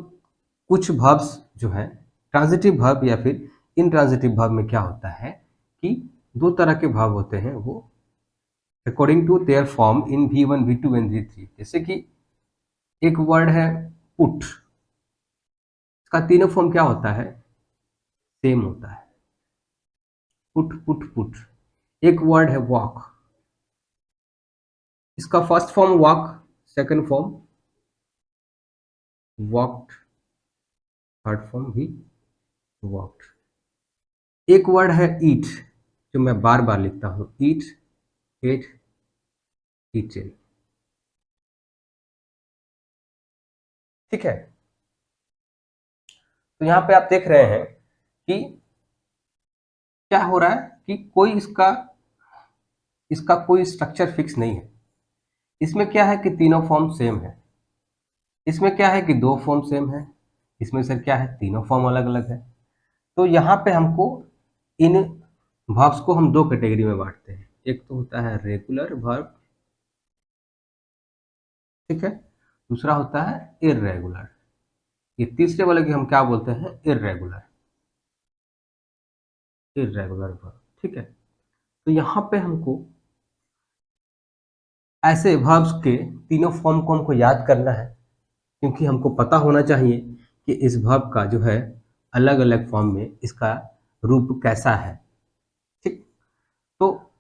कुछ वर्ब्स जो है ट्रांजिटिव वर्ब या फिर इनट्रांजिटिव वर्ब में क्या होता है कि दो तरह के वर्ब होते हैं, वो according to their form in V1, V2 and V3। जैसे कि एक वर्ड है पुट, इसका तीनों फॉर्म क्या होता है? सेम होता है, पुट पुट पुट। एक वर्ड है वॉक, इसका first form walk, second form walked, third form भी वॉक्ड। एक वर्ड है ईट, जो मैं बार बार लिखता हूं, ईट, एट, ईटेन। ठीक है, तो यहां पे आप देख रहे हैं कि क्या हो रहा है कि कोई इसका इसका कोई स्ट्रक्चर फिक्स नहीं है। इसमें क्या है कि तीनों फॉर्म सेम है, इसमें क्या है कि दो फॉर्म सेम है, इसमें से क्या है? तीनों फॉर्म अलग अलग है। तो यहाँ पे हमको इन वर्ब्स को हम दो कैटेगरी में बांटते हैं। एक तो होता है रेगुलर वर्ब, ठीक है, दूसरा होता है इररेगुलर। ये तीसरे वाले की हम क्या बोलते हैं? Irregular, irregular verb. ठीक है, तो यहाँ पे हमको ऐसे वर्ब्स के तीनों फॉर्म को हमको याद करना है, क्योंकि हमको पता होना चाहिए कि इस वर्ब का जो है अलग अलग फॉर्म में इसका रूप कैसा है। ठीक, तो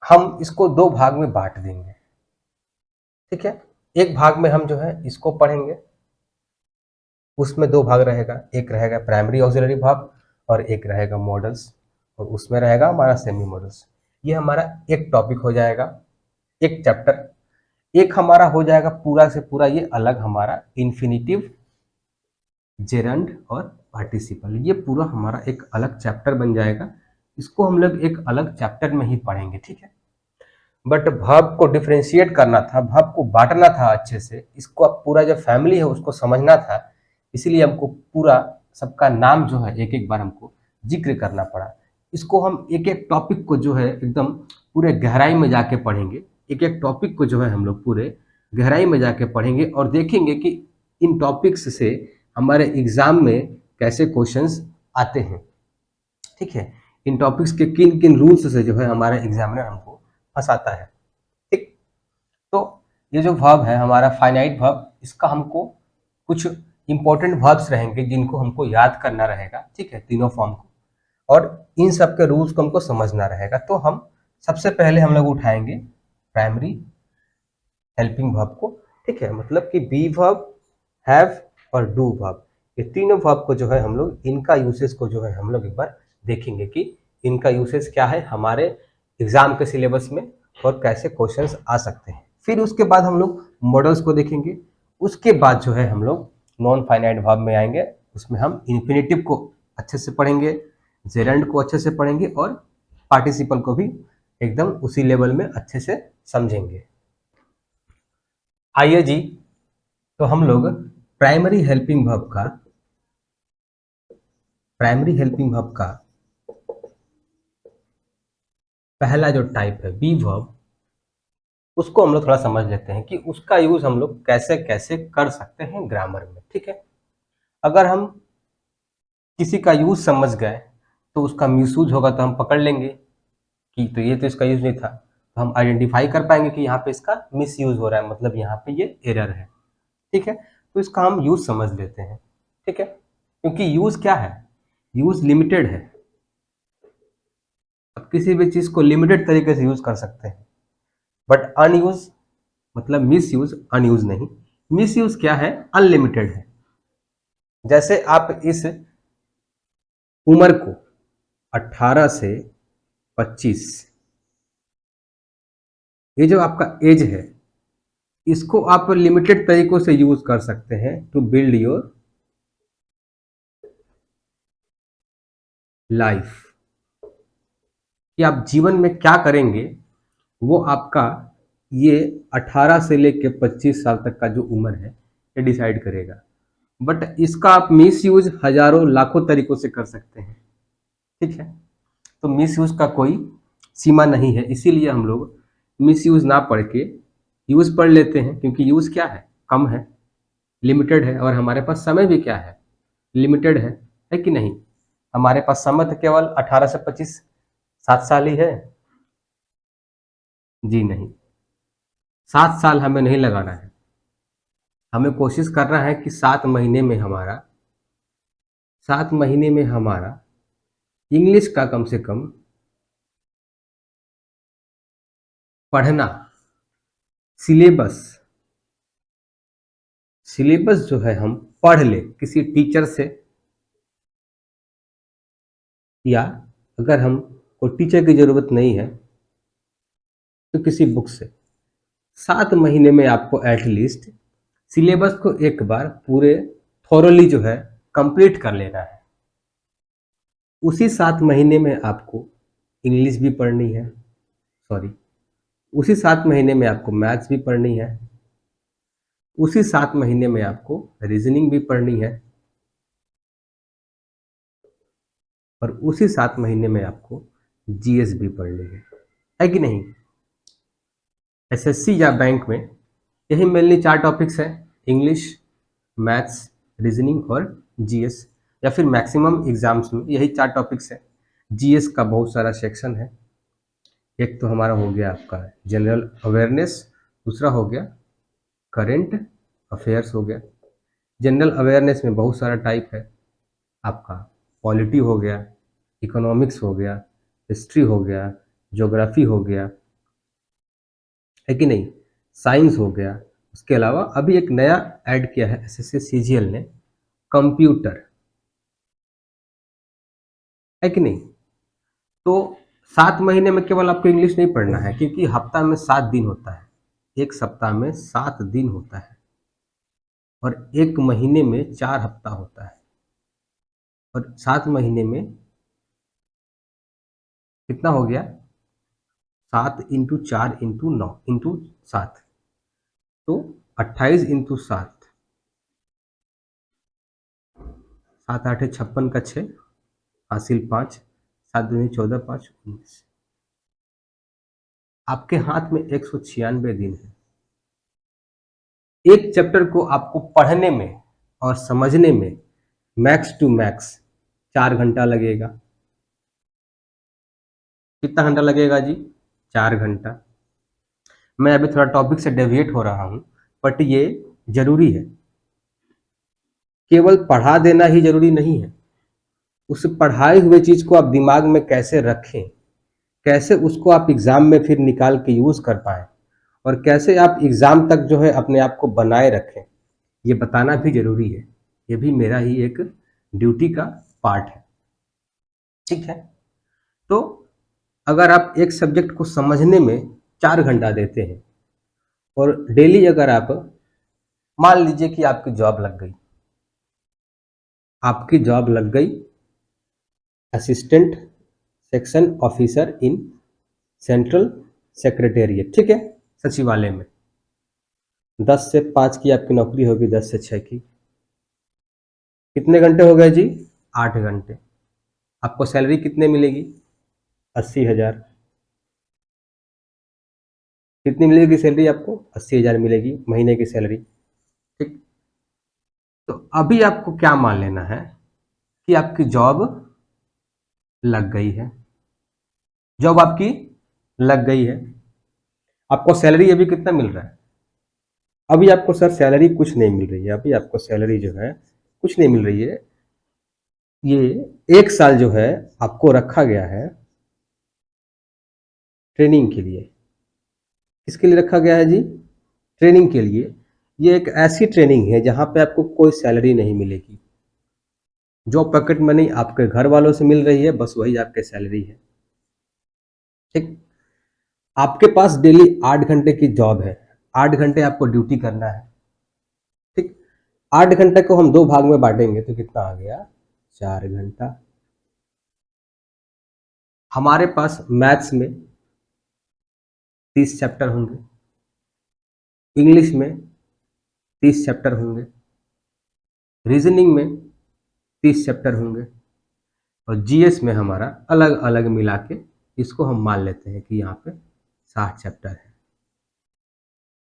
हम इसको दो भाग में बांट देंगे। ठीक है, एक भाग में हम जो है इसको पढ़ेंगे, उसमें दो भाग रहेगा, एक रहेगा प्राइमरी ऑक्सिलरी वर्ब और एक रहेगा मॉडल्स, और उसमें रहेगा हमारा सेमी मॉडल्स। ये हमारा एक टॉपिक हो जाएगा, एक चैप्टर। एक हमारा हो जाएगा पूरा से पूरा ये अलग, हमारा इन्फिनिटिव, जेरंड और पार्टिसिपल। ये पूरा हमारा एक अलग चैप्टर बन जाएगा। इसको हम लोग एक अलग चैप्टर में ही पढ़ेंगे। ठीक है, बट वर्ब को डिफरेंशिएट करना था, वर्ब को बांटना था अच्छे से, इसको अब पूरा जो फैमिली है उसको समझना था, इसीलिए हमको पूरा सबका नाम जो है एक एक बार हमको जिक्र करना पड़ा। इसको हम एक एक टॉपिक को जो है एकदम पूरे गहराई में जाके पढ़ेंगे, एक एक टॉपिक को जो है हम लोग पूरे गहराई में जाके पढ़ेंगे और देखेंगे कि इन टॉपिक्स से हमारे एग्जाम में कैसे क्वेश्चंस आते हैं। ठीक है, इन टॉपिक्स के किन किन रूल्स से जो है हमारा एग्जामिनर हमको फंसाता है। ठीक, तो ये जो वर्ब है हमारा फाइनाइट वर्ब, इसका हमको कुछ इंपॉर्टेंट वर्ब्स रहेंगे जिनको हमको याद करना रहेगा। ठीक है, तीनों फॉर्म को, और इन सब के रूल्स को हमको समझना रहेगा। तो हम सबसे पहले हम लोग उठाएंगे प्राइमरी हेल्पिंग वर्ब को। ठीक है, मतलब कि बी वर्ब, हैव और डू वर्ब, ये तीनों वर्ब को जो है हम लोग इनका यूसेज को जो है हम लोग एक बार देखेंगे कि इनका यूसेज क्या है हमारे एग्जाम के सिलेबस में और कैसे क्वेश्चंस आ सकते हैं। फिर उसके बाद हम लोग मॉडल्स को देखेंगे। उसके बाद जो है हम लोग नॉन फाइनाइट वर्ब में आएंगे, उसमें हम इन्फिनेटिव को अच्छे से पढ़ेंगे, जेरेंड को अच्छे से पढ़ेंगे और पार्टिसिपल को भी एकदम उसी लेवल में अच्छे से समझेंगे। आइए जी, तो हम लोग प्राइमरी हेल्पिंग वर्ब का पहला जो टाइप है बी वर्ब, उसको हम लोग थोड़ा समझ लेते हैं कि उसका यूज हम लोग कैसे कैसे कर सकते हैं ग्रामर में। ठीक है, अगर हम किसी का यूज समझ गए तो उसका मिसयूज होगा तो हम पकड़ लेंगे कि तो ये तो इसका यूज नहीं था, तो हम आइडेंटिफाई कर पाएंगे कि यहाँ पे इसका मिस यूज हो रहा है, मतलब यहाँ पे ये एरर है। ठीक है, तो इसका हम यूज समझ लेते हैं। ठीक है, क्योंकि यूज क्या है, यूज लिमिटेड है। अब किसी भी चीज को लिमिटेड तरीके से यूज कर सकते हैं, बट अनयूज मतलब मिस यूज, अनयूज नहीं, मिस यूज क्या है, अनलिमिटेड है। जैसे आप इस उम्र को 18 से 25, ये जो आपका एज है, इसको आप लिमिटेड तरीकों से यूज कर सकते हैं टू बिल्ड योर लाइफ। कि आप जीवन में क्या करेंगे वो आपका ये 18 से लेकर 25 साल तक का जो उम्र है ये डिसाइड करेगा। बट इसका आप मिस यूज हजारों लाखों तरीकों से कर सकते हैं। ठीक है, तो मिस यूज का कोई सीमा नहीं है, इसीलिए हम लोग मिस यूज ना पढ़ के यूज पढ़ लेते हैं, क्योंकि यूज क्या है, कम है, लिमिटेड है, और हमारे पास समय भी क्या है, लिमिटेड है कि नहीं। हमारे पास समय तो केवल 18 से 25 7 साल ही है। जी नहीं, 7 साल हमें नहीं लगाना है, हमें कोशिश करना है कि 7 महीने में हमारा इंग्लिश का कम से कम पढ़ना, सिलेबस सिलेबस जो है हम पढ़ ले किसी टीचर से, या अगर हम को टीचर की जरूरत नहीं है तो किसी बुक से 7 महीने में आपको एटलीस्ट सिलेबस को एक बार पूरे थॉरोली जो है कंप्लीट कर लेना है। उसी 7 महीने में आपको इंग्लिश भी पढ़नी है, सॉरी, उसी 7 महीने में आपको मैथ्स भी पढ़नी है, उसी 7 महीने में आपको रीजनिंग भी पढ़नी है, और उसी 7 महीने में आपको जीएस भी पढ़नी है कि नहीं। एसएससी या बैंक में यही मेनली 4 टॉपिक्स हैं, इंग्लिश, मैथ्स, रीजनिंग और जीएस, या फिर मैक्सिमम एग्जाम्स में यही 4 टॉपिक्स हैं। जीएस का बहुत सारा सेक्शन है। एक तो हमारा हो गया आपका जनरल अवेयरनेस, दूसरा हो गया करेंट अफेयर्स हो गया। जनरल अवेयरनेस में बहुत सारा टाइप है, आपका पॉलिटी हो गया, इकोनॉमिक्स हो गया, हिस्ट्री हो गया, ज्योग्राफी हो गया, है कि नहीं, साइंस हो गया। उसके अलावा अभी एक नया ऐड किया है एसएससी सीजीएल ने, कंप्यूटर, है कि नहीं। तो 7 महीने में केवल आपको इंग्लिश नहीं पढ़ना है, क्योंकि हफ्ता में 7 दिन होता है, एक सप्ताह में 7 दिन होता है, और एक महीने में 4 हफ्ता होता है, और 7 महीने में कितना हो गया, 7 × 4 × 9 × 7, तो 28 × 7, 7 8 56 का 6 हासिल 5, 7 दूनी 14, 5 19। आपके हाथ में 196 दिन है। एक चैप्टर को आपको पढ़ने में और समझने में मैक्स टू मैक्स 4 घंटा लगेगा। कितना घंटा लगेगा जी? 4 घंटा। मैं अभी थोड़ा टॉपिक से डेविएट हो रहा हूं, बट ये जरूरी है। केवल पढ़ा देना ही जरूरी नहीं है, उस पढ़ाई हुए चीज को आप दिमाग में कैसे रखें, कैसे उसको आप एग्जाम में फिर निकाल के यूज कर पाए, और कैसे आप एग्जाम तक जो है अपने आप को बनाए रखें, ये बताना भी जरूरी है। ये भी मेरा ही एक ड्यूटी का पार्ट है। ठीक है, तो अगर आप एक सब्जेक्ट को समझने में 4 घंटा देते हैं और डेली अगर आप मान लीजिए कि आपकी जॉब लग गई, आपकी जॉब लग गई assistant section officer in central secretariat, ठीक है, सचिवालय में 10 से 5 की आपकी नौकरी होगी, 10 से 6 की। कितने घंटे हो गए जी? 8 घंटे। आपको सैलरी कितने मिलेगी? 80,000। कितनी मिलेगी सैलरी आपको? 80,000 मिलेगी महीने की सैलरी। ठीक, तो अभी आपको क्या मान लेना है कि आपकी जॉब लग गई है। जॉब आपकी लग गई है। आपको सैलरी अभी कितना मिल रहा है? अभी आपको सर सैलरी कुछ नहीं मिल रही है। अभी आपको सैलरी जो है कुछ नहीं मिल रही है। ये 1 साल जो है आपको रखा गया है ट्रेनिंग के लिए। किसके लिए रखा गया है जी? ट्रेनिंग के लिए। ये एक ऐसी ट्रेनिंग है जहां पे आपको कोई सैलरी नहीं मिलेगी। जो पॉकेट मनी आपके घर वालों से मिल रही है, बस वही आपके सैलरी है। ठीक, आपके पास डेली 8 घंटे की जॉब है, 8 घंटे आपको ड्यूटी करना है। ठीक, 8 घंटे को हम 2 भाग में बांटेंगे तो कितना आ गया? 4 घंटा। हमारे पास मैथ्स में 30 चैप्टर होंगे, इंग्लिश में 30 चैप्टर होंगे, रीजनिंग में 30 चैप्टर होंगे, और जीएस में हमारा अलग अलग मिला के इसको हम मान लेते हैं कि यहाँ पे 60 चैप्टर है।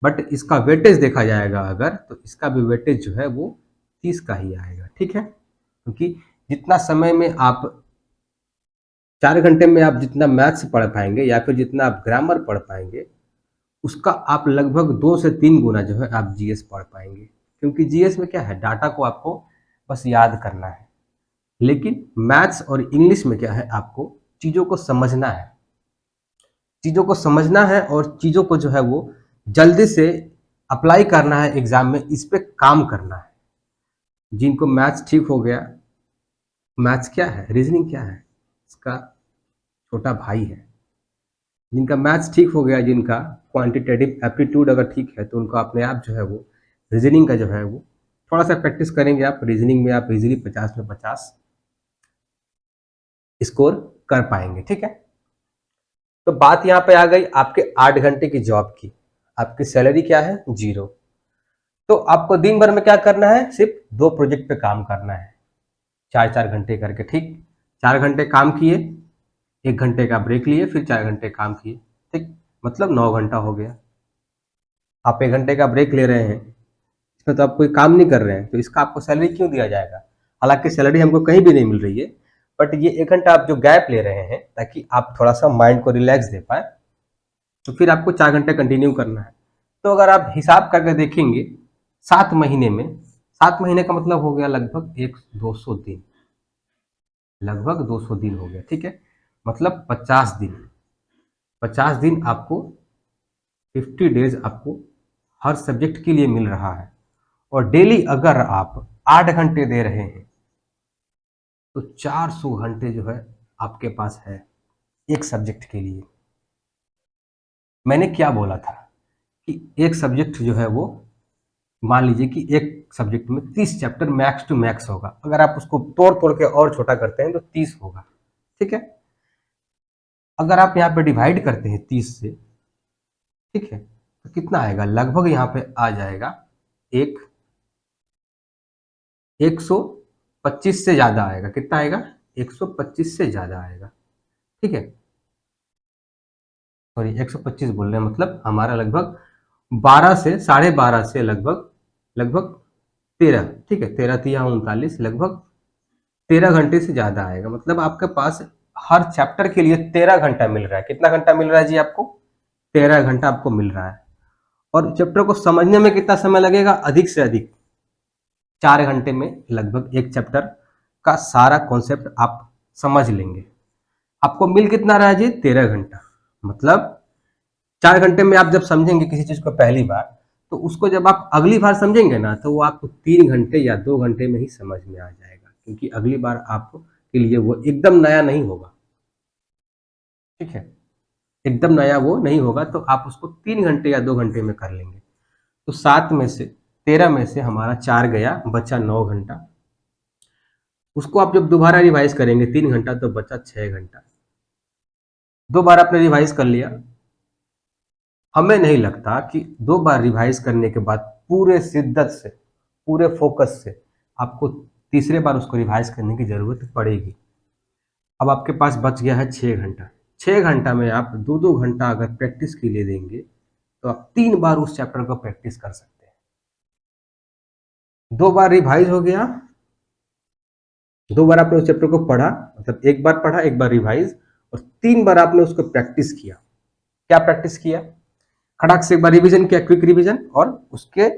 बट इसका वेटेज देखा जाएगा अगर, तो इसका भी वेटेज जो है वो 30 का ही आएगा। ठीक है, क्योंकि जितना समय में आप 4 घंटे में आप जितना मैथ्स पढ़ पाएंगे या फिर जितना आप ग्रामर पढ़ पाएंगे, उसका आप लगभग 2 से 3 गुना जो है आप जीएस पढ़ पाएंगे। क्योंकि जीएस में क्या है, डाटा को आपको बस याद करना है, लेकिन मैथ्स और इंग्लिश में क्या है, आपको चीज़ों को समझना है। चीज़ों को समझना है और चीज़ों को जो है वो जल्दी से अप्लाई करना है एग्जाम में, इस पे काम करना है। जिनको मैथ्स ठीक हो गया, मैथ्स क्या है, रीजनिंग क्या है, इसका छोटा भाई है। जिनका मैथ्स ठीक हो गया, जिनका क्वांटिटेटिव एप्टीट्यूड अगर ठीक है, तो उनका अपने आप जो है वो रीजनिंग का जो है वो थोड़ा सा प्रैक्टिस करेंगे आप, रीजनिंग में आप इजीली 50 में 50 स्कोर कर पाएंगे। ठीक है, तो बात यहाँ पे आ गई आपके 8 घंटे की जॉब की। आपकी सैलरी क्या है? 0। तो आपको दिन भर में क्या करना है? सिर्फ 2 प्रोजेक्ट पे काम करना है, 4-4 घंटे करके। ठीक, 4 घंटे काम किए, 1 घंटे का ब्रेक लिए, फिर 4 घंटे काम किए। ठीक, मतलब 9 घंटा हो गया। आप 1 घंटे का ब्रेक ले रहे हैं, इसमें तो आप कोई काम नहीं कर रहे हैं, तो इसका आपको सैलरी क्यों दिया जाएगा? हालांकि सैलरी हमको कहीं भी नहीं मिल रही है, बट ये 1 घंटा आप जो गैप ले रहे हैं ताकि आप थोड़ा सा माइंड को रिलैक्स दे पाए, तो फिर आपको 4 घंटे कंटिन्यू करना है। तो अगर आप हिसाब करके देखेंगे 7 महीने में, 7 महीने का मतलब हो गया लगभग 200 दिन, लगभग 200 दिन हो गया। ठीक है, मतलब 50 दिन, 50 दिन आपको 50 डेज आपको हर सब्जेक्ट के लिए मिल रहा है। और डेली अगर आप 8 घंटे दे रहे हैं तो 400 घंटे जो है आपके पास है एक सब्जेक्ट के लिए। मैंने क्या बोला था कि एक सब्जेक्ट जो है वो, मान लीजिए कि एक सब्जेक्ट में 30 चैप्टर मैक्स टू मैक्स होगा, अगर आप उसको तोड़ तोड़ के और छोटा करते हैं तो 30 होगा। ठीक है, अगर आप यहाँ पे डिवाइड करते हैं 30 से, ठीक है, तो कितना आएगा, लगभग यहाँ पे आ जाएगा एक 125 से ज्यादा आएगा। कितना आएगा, 125 से ज्यादा आएगा, ठीक है। सॉरी 125 बोल रहे हैं, मतलब हमारा लगभग 12 से 12.5 से लगभग लगभग 13, ठीक है, 13 तिया 39, लगभग 13 घंटे से ज्यादा आएगा। मतलब आपके पास हर चैप्टर के लिए 13 घंटा मिल रहा है। कितना घंटा मिल रहा है जी आपको, 13 घंटा आपको मिल रहा है। और चैप्टर को समझने में कितना समय लगेगा, अधिक से अधिक 4 घंटे में लगभग एक चैप्टर का सारा कॉन्सेप्ट आप समझ लेंगे। आपको मिल कितना रहा है जी, 13 घंटा। मतलब 4 घंटे में आप जब समझेंगे किसी चीज को पहली बार, तो उसको जब आप अगली बार समझेंगे ना, तो वो आपको 3 घंटे या 2 घंटे में ही समझ में आ जाएगा, क्योंकि अगली बार आपके लिए वो एकदम नया नहीं होगा, ठीक है, एकदम नया वो नहीं होगा। तो आप उसको 3 घंटे या 2 घंटे में कर लेंगे। तो 7 में से 13 में से हमारा 4 गया, बचा 9 घंटा। उसको आप जब दोबारा रिवाइज करेंगे 3 घंटा, तो बचा 6 घंटा। 2 बार आपने रिवाइज कर लिया। हमें नहीं लगता कि 2 बार रिवाइज करने के बाद पूरे शिद्दत से, पूरे फोकस से आपको तीसरे बार उसको रिवाइज करने की जरूरत पड़ेगी। अब आपके पास बच गया है 6 घंटा। 6 घंटा में आप 2-2 घंटा अगर प्रैक्टिस के लिए देंगे, तो आप 3 बार उस चैप्टर को प्रैक्टिस कर सकते हैं। 2 बार रिवाइज हो गया, 2 बार आपने उस चैप्टर को पढ़ा, मतलब एक बार पढ़ा, एक बार रिवाइज, और 3 बार आपने उसको प्रैक्टिस किया। क्या प्रैक्टिस किया, खड़ाक से एक बार रिवीजन किया, क्विक रिवीजन, और उसके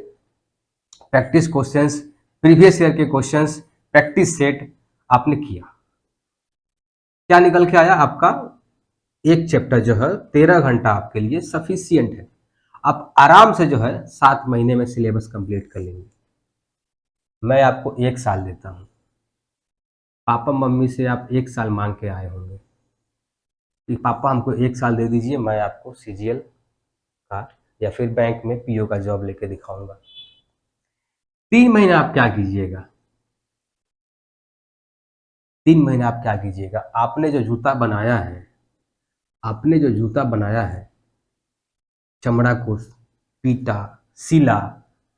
प्रैक्टिस क्वेश्चंस, प्रीवियस ईयर के क्वेश्चंस, प्रैक्टिस सेट आपने किया। क्या निकल के आया, आपका एक चैप्टर जो है 13 घंटा आपके लिए सफिशियंट है। आप आराम से जो है 7 महीने में सिलेबस कंप्लीट कर लेंगे। मैं आपको 1 साल देता हूँ। पापा मम्मी से आप 1 साल मांग के आए होंगे कि पापा हमको 1 साल दे दीजिए, मैं आपको सीजीएल का या फिर बैंक में पीओ का जॉब लेके दिखाऊंगा। 3 महीने आप क्या कीजिएगा, 3 महीने आप क्या कीजिएगा, आपने जो जूता बनाया है, आपने जो जूता बनाया है, चमड़ा को पीटा, सिला,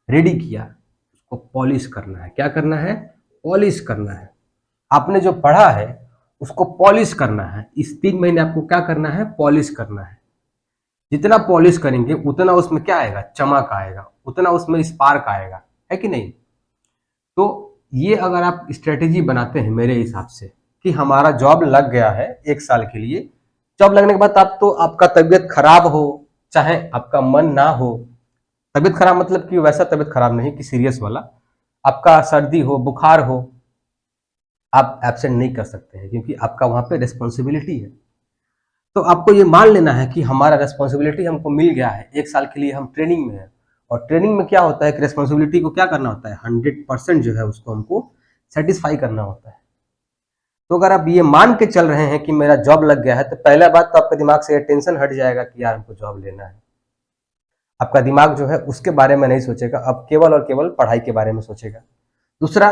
रेडी किया, उसको पॉलिश करना है। क्या करना है, पॉलिश करना है। आपने जो पढ़ा है उसको पॉलिश करना है। इस 3 महीने आपको क्या करना है, पॉलिश करना है। जितना पॉलिश करेंगे उतना उसमें क्या आएगा, चमक आएगा, उतना उसमें स्पार्क आएगा, है कि नहीं। तो ये अगर आप स्ट्रेटेजी बनाते हैं मेरे हिसाब से, कि हमारा जॉब लग गया है 1 साल के लिए, जॉब लगने के बाद आप तो आपका तबीयत खराब हो, चाहे आपका मन ना हो, तबीयत खराब मतलब कि वैसा तबीयत खराब नहीं कि सीरियस वाला, आपका सर्दी हो, बुखार हो, आप एब्सेंट नहीं कर सकते हैं, क्योंकि आपका वहां पे रिस्पॉन्सिबिलिटी है। तो आपको ये मान लेना है कि हमारा रिस्पॉन्सिबिलिटी हमको मिल गया है, 1 साल के लिए हम ट्रेनिंग में है। और ट्रेनिंग में क्या होता है कि रिस्पॉन्सिबिलिटी को क्या करना होता है, 100% जो है उसको हमको सेटिस्फाई करना होता है। तो अगर आप ये मान के चल रहे हैं कि मेरा जॉब लग गया है, तो पहला बात तो आपके दिमाग से टेंशन हट जाएगा कि यार हमको जॉब लेना है। आपका दिमाग जो है उसके बारे में नहीं सोचेगा, अब केवल और केवल पढ़ाई के बारे में सोचेगा। दूसरा,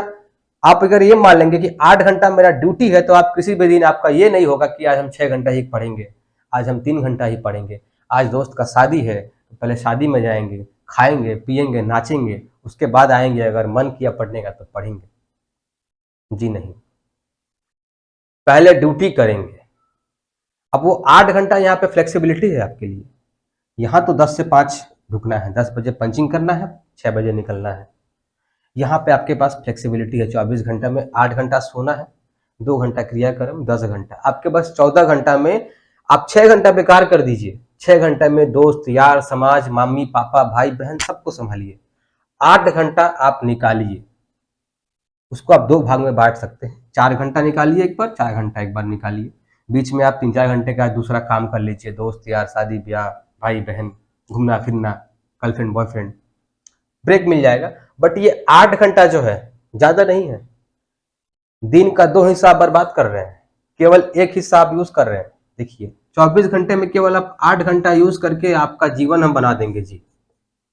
आप अगर ये मान लेंगे कि 8 घंटा मेरा ड्यूटी है, तो आप किसी भी दिन आपका ये नहीं होगा कि आज हम 6 घंटा ही पढ़ेंगे, आज हम 3 घंटा ही पढ़ेंगे, आज दोस्त का शादी है तो पहले शादी में जाएंगे, खाएंगे पिएंगे नाचेंगे, उसके बाद आएंगे, अगर मन किया पढ़ने का तो पढ़ेंगे। जी नहीं, पहले ड्यूटी करेंगे। अब वो 8 घंटा यहाँ पे फ्लेक्सिबिलिटी है आपके लिए। यहाँ तो 10 से 5 रुकना है, 10 बजे पंचिंग करना है, 6 बजे निकलना है। यहाँ पे आपके पास फ्लेक्सिबिलिटी है, 24 घंटा में 8 घंटा सोना है, 2 घंटा क्रियाक्रम, 10 घंटा, आपके पास 14 घंटा में आप 6 घंटा बेकार कर दीजिए। 6 घंटा में दोस्त यार, समाज, मम्मी पापा, भाई बहन, सबको संभालिए। 8 घंटा आप निकालिए, उसको आप 2 भाग में बांट सकते हैं। 4 घंटा निकालिए एक बार, 4 घंटा एक बार निकालिए। बीच में आप 3-4 घंटे का दूसरा काम कर लीजिए, दोस्त यार, शादी ब्याह, भाई बहन, घूमना फिरना, गर्लफ्रेंड बॉयफ्रेंड, ब्रेक मिल जाएगा। बट ये 8 घंटा जो है ज्यादा नहीं है। दिन का 2 हिस्सा बर्बाद कर रहे हैं, केवल एक हिस्सा आप यूज कर रहे हैं। देखिए 24 घंटे में केवल आप 8 घंटा यूज करके आपका जीवन हम बना देंगे जी।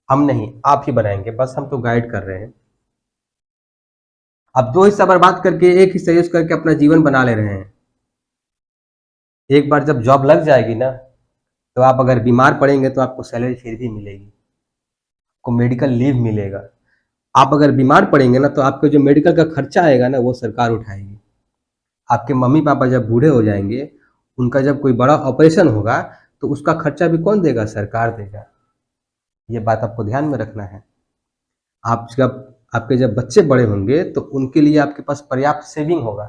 हम नहीं, आप ही बनाएंगे, बस हम तो गाइड कर रहे हैं। आप 2 हिस्सा बर्बाद करके एक हिस्सा यूज करके अपना जीवन बना ले रहे हैं। एक बार जब जॉब लग जाएगी ना, तो आप अगर बीमार पड़ेंगे तो आपको सैलरी फिर भी मिलेगी, आपको मेडिकल लीव मिलेगा। आप अगर बीमार पड़ेंगे ना, तो आपके जो मेडिकल का खर्चा आएगा ना, वो सरकार उठाएगी। आपके मम्मी पापा जब बूढ़े हो जाएंगे, उनका जब कोई बड़ा ऑपरेशन होगा, तो उसका खर्चा भी कौन देगा? सरकार देगा। ये बात आपको ध्यान में रखना है। आप जब आपके जब बच्चे बड़े होंगे, तो उनके लिए आपके पास पर्याप्त सेविंग होगा।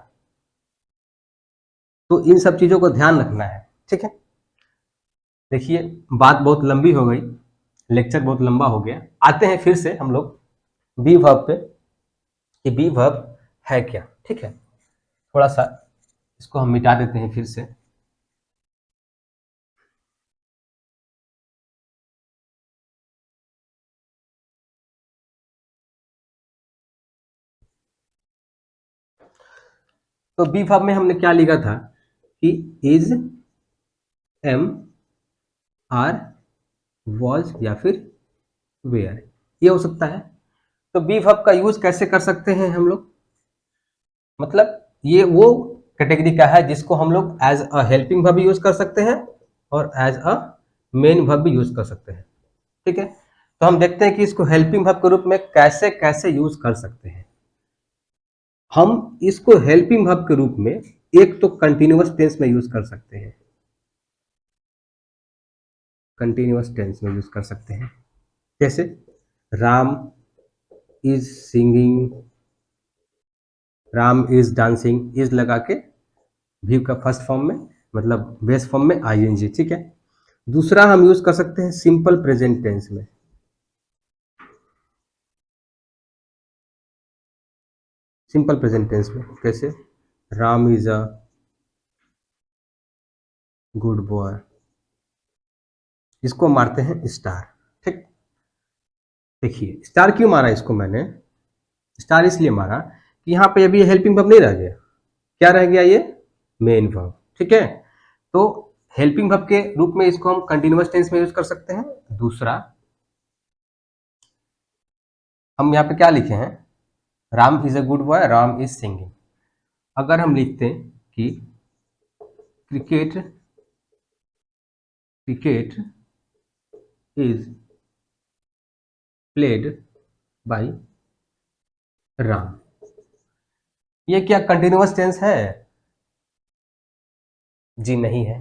तो इन सब चीज़ों को ध्यान रखना है, ठीक है। देखिए, बात बहुत लंबी हो गई, लेक्चर बहुत लंबा हो गया। आते हैं फिर से हम लोग बी वर्ब पे, कि बी वर्ब है क्या, ठीक है। थोड़ा सा इसको हम मिटा देते हैं फिर से। तो बी वर्ब में हमने क्या लिखा था कि इज, एम, आर, वॉज या फिर वेयर, ये हो सकता है। तो बी वर्ब का यूज कैसे कर सकते हैं हम लोग? मतलब ये वो कैटेगरी का है जिसको हम लोग एज अ हेल्पिंग वर्ब भी यूज कर सकते हैं और एज अ मेन वर्ब भी यूज कर सकते हैं, ठीक है। तो हम देखते हैं कि इसको हेल्पिंग वर्ब के रूप में कैसे कैसे यूज कर सकते हैं। हम इसको हेल्पिंग वर्ब के रूप में एक तो कंटिन्यूअस टेंस में यूज कर सकते हैं, कंटिन्यूअस टेंस में यूज कर सकते हैं। जैसे Ram is singing, Ram is dancing, is लगा के भी का फर्स्ट फॉर्म में, मतलब बेस फॉर्म में आईएनजी, ठीक है। दूसरा हम यूज कर सकते हैं सिंपल प्रेजेंट टेंस में। सिंपल प्रेजेंट टेंस में कैसे? Ram is a good boy, इसको मारते हैं स्टार, ठीक। देखिए, स्टार क्यों मारा इसको मैंने? स्टार इसलिए मारा कि यहाँ पे अभी हेल्पिंग वर्ब नहीं रह गया। क्या रह गया? ये मेन वर्ब, ठीक है। तो हेल्पिंग वर्ब के रूप में इसको हम कंटिन्यूअस टेंस में यूज कर सकते हैं। दूसरा, हम यहाँ पे क्या लिखे हैं? Ram is a good boy, Ram is singing. अगर हम लिखते हैं कि cricket cricket is played by Ram, ये क्या कंटिन्यूअस टेंस है? जी नहीं है।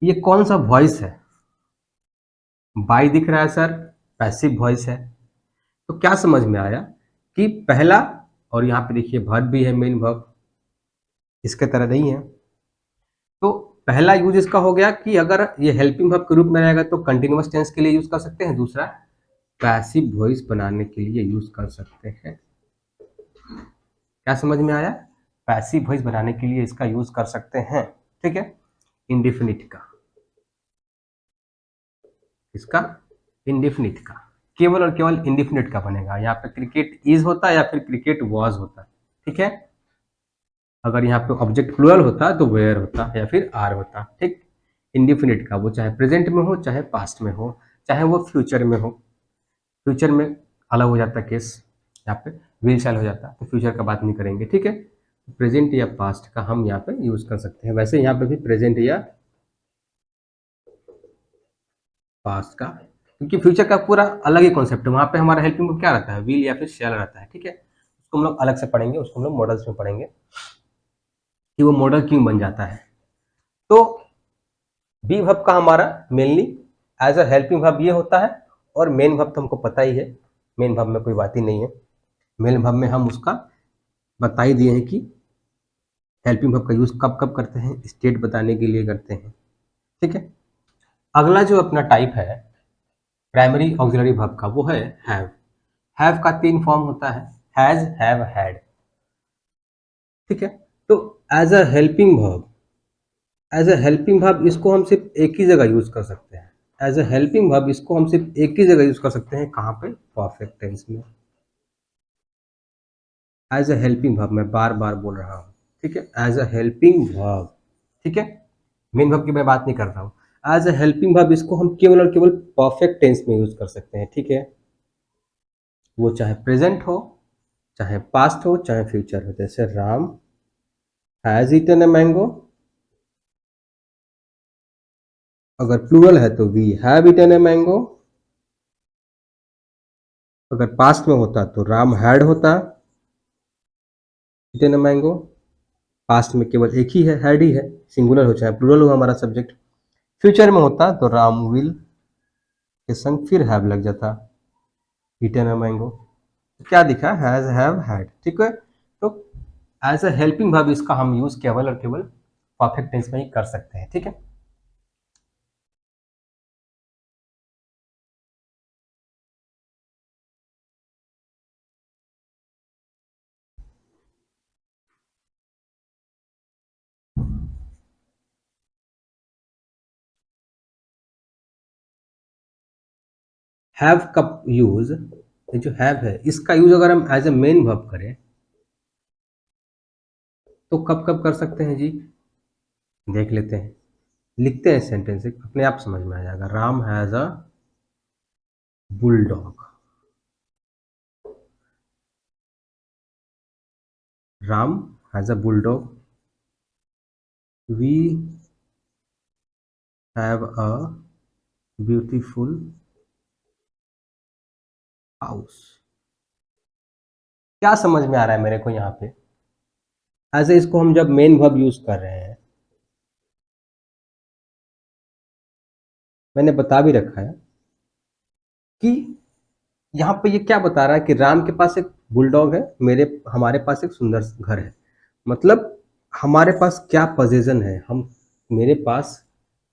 ये कौन सा वॉइस है? बाय दिख रहा है सर, पैसिव वॉइस है। तो क्या समझ में आया कि पहला, और यहाँ पे देखिए वर्ब भी है, मेन वर्ब, इसके तरह नहीं है। तो पहला यूज इसका हो गया कि अगर ये हेल्पिंग वर्ब के रूप में रहेगा तो कंटिन्यूअस टेंस के लिए यूज कर सकते हैं। दूसरा, पैसिव वॉइस बनाने के लिए यूज कर सकते हैं। क्या समझ में आया? पैसिव वॉइस बनाने के लिए इसका यूज कर सकते हैं, ठीक है। इंडेफिनिट का, इसका इंडेफिनिट का, केवल और केवल इंडेफिनिट का बनेगा। यहाँ पे क्रिकेट इज होता या फिर क्रिकेट वॉज होता, ठीक है। अगर यहाँ पे ऑब्जेक्ट प्लूरल होता तो वेयर होता या फिर आर होता, ठीक। इंडेफिनिट का वो चाहे प्रेजेंट में हो, चाहे पास्ट में हो, चाहे वो फ्यूचर में हो। फ्यूचर में अलग हो जाता केस, यहाँ पे विल शैल हो जाता, तो फ्यूचर का बात नहीं करेंगे, ठीक है। प्रेजेंट या पास्ट का हम यहाँ पे यूज कर सकते हैं। वैसे यहाँ पे भी प्रेजेंट या पास्ट का, क्योंकि फ्यूचर का पूरा अलग ही कॉन्सेप्ट है। वहाँ पे हमारा हेल्पिंग वर्ब क्या रहता है? विल या फिर शैल रहता है, ठीक है। उसको हम लोग अलग से पढ़ेंगे, उसको हम लोग मॉडल्स में पढ़ेंगे कि वो मॉडल क्यों बन जाता है। तो बी वर्ब का हमारा mainly as a helping verb ये होता है, और मेन वर्ब तो हमको पता ही है, मेन वर्ब में कोई बात ही नहीं है। मेन वर्ब में हम उसका बता ही दिए हैं कि हेल्पिंग वर्ब का यूज कब कब करते हैं, स्टेट बताने के लिए करते हैं, ठीक है। अगला जो अपना टाइप है प्राइमरी ऑक्सिलरी वर्ब का, वो है हैव। हैव का तीन फॉर्म होता है, हैज, हैव, हैड, ठीक है। तो as a helping verb, as a helping verb इसको हम सिर्फ एक ही जगह यूज कर सकते हैं। एज अ हेल्पिंग वर्ब इसको हम सिर्फ एक ही जगह यूज कर सकते हैं, कहाँ पे? परफेक्ट टेंस में। एज अ हेल्पिंग वर्ब, मैं बार बार बोल रहा हूँ, ठीक है। एज अ हेल्पिंग वर्ब, ठीक है। मेन वर्ब की मैं बात नहीं कर रहा हूँ। एज अ हेल्पिंग वर्ब इसको हम केवल और केवल परफेक्ट टेंस में यूज कर सकते हैं, ठीक है। वो चाहे प्रेजेंट हो, चाहे पास्ट हो, चाहे फ्यूचर हो। जैसे Ram has eaten a mango, अगर प्लूरल है तो we have eaten a mango, अगर पास्ट में होता तो राम हैड होता ईटन ए मैंगो। पास्ट में केवल एक ही है, हैड ही है, सिंगुलर हो चाहे प्लूरल हो हमारा सब्जेक्ट। फ्यूचर में होता तो राम विल के संग फिर हैव लग जाता, ईटन अ मैंगो। क्या दिखा, हैज हैव हैड, ठीक है। तो एज अ हेल्पिंग वर्ब इसका हम यूज केवल और केवल परफेक्ट टेंस में ही कर सकते हैं, ठीक है। हैव का यूज, ये जो हैव है इसका यूज अगर हम एज ए मेन वर्ब करें तो कब कब कर सकते हैं जी, देख लेते हैं। लिखते हैं सेंटेंस, अपने आप समझ में आ जाएगा। Ram has a bulldog, Ram has a bulldog, we have a beautiful house. क्या समझ में आ रहा है मेरे को यहाँ पे, ऐसे इसको हम जब मेन वर्ब यूज कर रहे हैं, मैंने बता भी रखा है कि यहाँ पे ये क्या बता रहा है कि राम के पास एक बुलडॉग है, हमारे पास एक सुंदर घर है। मतलब हमारे पास क्या पोजेशन है, हम मेरे पास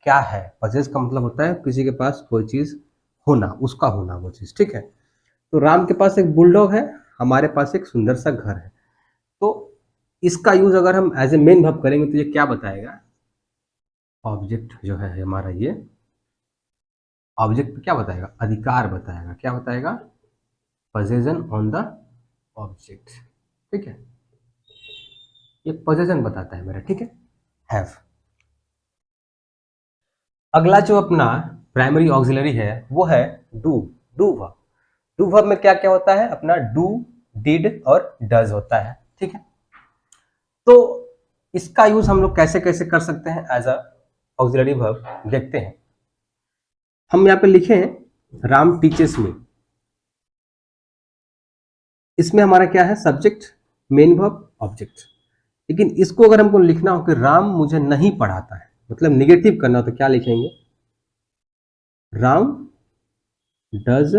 क्या है। पजेस का मतलब होता है किसी के पास कोई चीज होना, उसका होना वो चीज, ठीक है। तो राम के पास एक बुलडॉग है, हमारे पास एक सुंदर सा घर है। तो इसका यूज अगर हम एज ए मेन वर्ब करेंगे तो ये क्या बताएगा, ऑब्जेक्ट जो है हमारा, ये ऑब्जेक्ट क्या बताएगा, अधिकार बताएगा। क्या बताएगा, पोजेशन ऑन द ऑब्जेक्ट, ठीक है। ये पोजेशन बताता है मेरा, ठीक है, हैव। अगला जो अपना प्राइमरी ऑक्सिलरी है वो है do. Do verb, do verb में क्या क्या होता है, अपना डू, डिड और डज होता है, ठीक है। तो इसका यूज हम लोग कैसे कैसे कर सकते हैं एज अ ऑक्सिलरी वर्ब, देखते हैं। हम यहाँ पे लिखे हैं राम टीचेस मी, इसमें हमारा क्या है, सब्जेक्ट, मेन वर्ब, ऑब्जेक्ट। लेकिन इसको अगर हमको लिखना हो कि राम मुझे नहीं पढ़ाता है, मतलब निगेटिव करना हो, तो क्या लिखेंगे, Ram does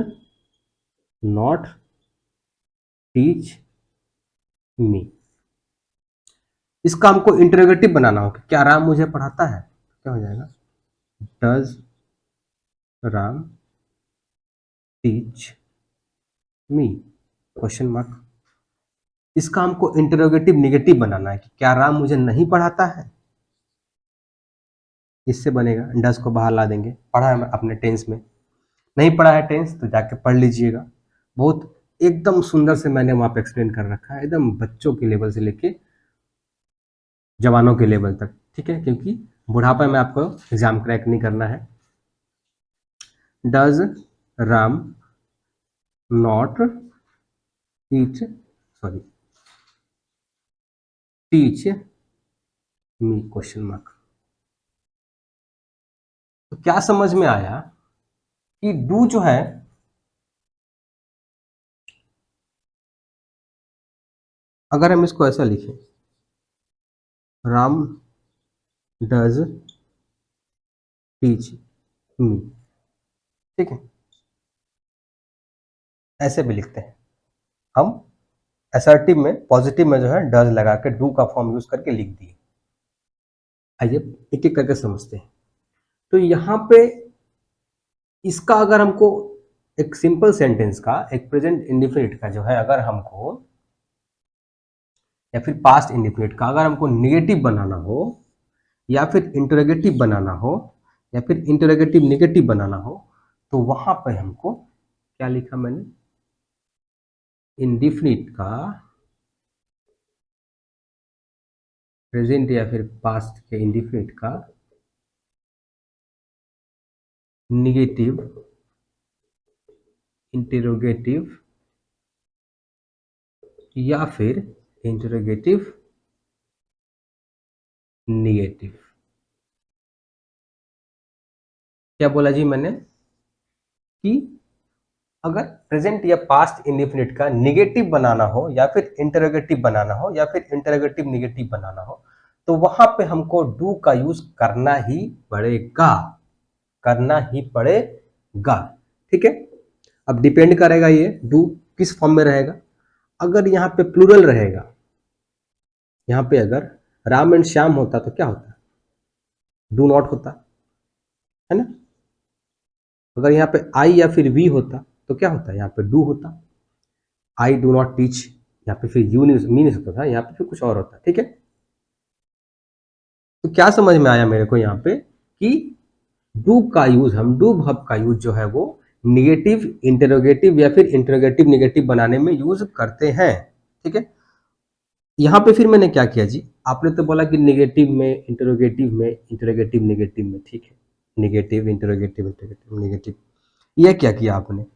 not teach me. इसका हमको इंटरोगेटिव बनाना हो कि क्या राम मुझे पढ़ाता है, क्या हो जाएगा, does Ram teach me, question mark. इसका हमको इंटरोगेटिव निगेटिव बनाना है कि क्या राम मुझे नहीं पढ़ाता है, इससे बनेगा, डज को बाहर ला देंगे, पढ़ा है अपने टेंस में, नहीं पढ़ा है टेंस तो जाके पढ़ लीजिएगा। बहुत एकदम सुंदर से मैंने वहां पे एक्सप्लेन कर रखा है, एकदम बच्चों के लेवल से लेके जवानों के लेवल तक, ठीक है, क्योंकि बुढ़ापा में आपको एग्जाम क्रैक नहीं करना है। Does Ram not teach, sorry, teach me, question mark. तो क्या समझ में आया कि डू जो है, अगर हम इसको ऐसा लिखें, राम डज टीच मी, ठीक है, ऐसे भी लिखते हैं हम। असर्टिव में, पॉजिटिव में जो है डज लगा के डू का फॉर्म यूज करके लिख दिए। आइए एक एक करके समझते हैं। तो यहाँ पे इसका अगर हमको एक सिंपल सेंटेंस का, एक प्रेजेंट इंडिफिनिट का जो है, अगर हमको या फिर पास्ट इंडिफिनिट का अगर हमको निगेटिव बनाना हो, या फिर इंटरोगेटिव बनाना हो, या फिर इंटरोगेटिव निगेटिव बनाना हो, तो वहां पे हमको क्या लिखा मैंने, इंडिफिनिट का प्रेजेंट या फिर पास्ट के इंडिफिनिट का निगेटिव, इंटरोगेटिव या फिर इंटरोगेटिव निगेटिव, क्या बोला जी मैंने कि अगर प्रेजेंट या पास्ट इंडेफिनिट का निगेटिव बनाना हो या फिर इंटरोगेटिव बनाना हो या फिर इंटरोगेटिव निगेटिव बनाना हो तो वहां पे हमको डू का यूज करना ही पड़ेगा, करना ही पड़ेगा। ठीक है, अब डिपेंड करेगा ये डू किस फॉर्म में रहेगा। अगर यहाँ पे प्लूरल रहेगा, यहाँ पे अगर राम एंड श्याम होता तो क्या होता, डू नॉट होता, है ना। अगर यहाँ पे आई या फिर वी होता तो क्या होता, यहाँ पे डू होता। आई डू नॉट टीच, यहाँ पे फिर यू नहीं मी नहीं सकता था, यहाँ पे फिर कुछ और होता। ठीक है, तो क्या समझ में आया मेरे को यहाँ पे कि डू का यूज, हम डू वर्ब का यूज जो है वो निगेटिव इंटरोगेटिव या फिर इंटरोगेटिव निगेटिव बनाने में यूज करते हैं। ठीक है, यहाँ पे फिर मैंने क्या किया जी, आपने तो बोला कि निगेटिव में, इंटरोगेटिव में, इंटरोगेटिव निगेटिव में। ठीक है, निगेटिव इंटरोगेटिव इंटरोगेटिव निगेटिव, यह क्या किया आपने,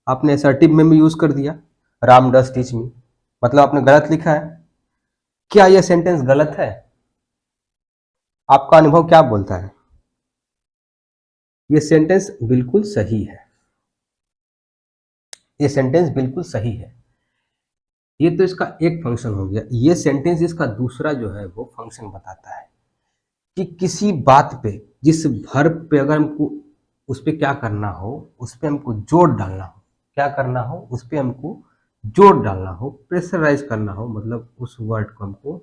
आपने असर्टिव में भी यूज कर दिया, राम डज टीच मी, मतलब आपने गलत लिखा है। क्या यह सेंटेंस गलत है, आपका अनुभव क्या बोलता है। यह सेंटेंस बिल्कुल सही है, यह सेंटेंस बिल्कुल सही है। ये तो इसका एक फंक्शन हो गया। ये सेंटेंस इसका दूसरा जो है वो फंक्शन बताता है कि किसी बात पे, जिस वर्ब पे अगर हमको उस पे क्या करना हो, उस पे हमको जोर डालना हो, क्या करना हो, उस पे हमको जोर डालना हो, प्रेशराइज करना हो, मतलब उस वर्ड को हमको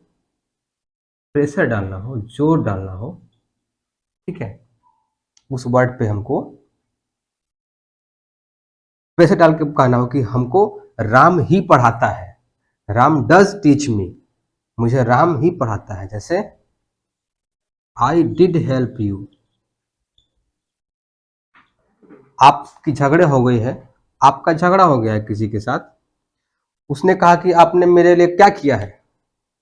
प्रेशर डालना हो, जोर डालना हो। ठीक है, उस वर्ड पे हमको प्रेशर डाल के कहना हो कि हमको राम ही पढ़ाता है, राम डज टीच मी, मुझे राम ही पढ़ाता है। जैसे आई डिड हेल्प यू, आपकी झगड़े हो गई है, आपका झगड़ा हो गया है किसी के साथ, उसने कहा कि आपने मेरे लिए क्या किया है,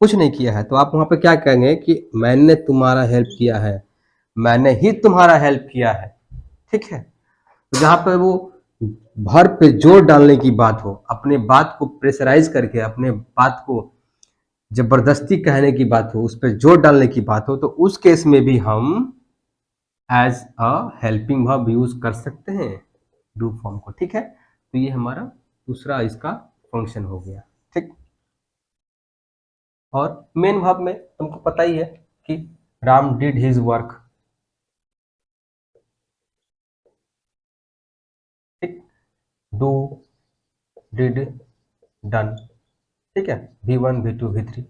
कुछ नहीं किया है, तो आप वहां पे क्या कहेंगे कि मैंने तुम्हारा हेल्प किया है, मैंने ही तुम्हारा हेल्प किया है। ठीक है, तो जहां पे वो भर पे जोर डालने की बात हो, अपने बात को प्रेशराइज करके, अपने बात को जबरदस्ती कहने की बात हो, उस पर जोर डालने की बात हो, तो उस केस में भी हम as a helping verb use कर सकते हैं डू फॉर्म को। ठीक है, तो ये हमारा दूसरा इसका फंक्शन हो गया। ठीक, और मेन वर्ब में तुमको पता ही है कि राम डिड हिज वर्क। ठीक, डू, डिड, डन। ठीक है, V1 V2 V3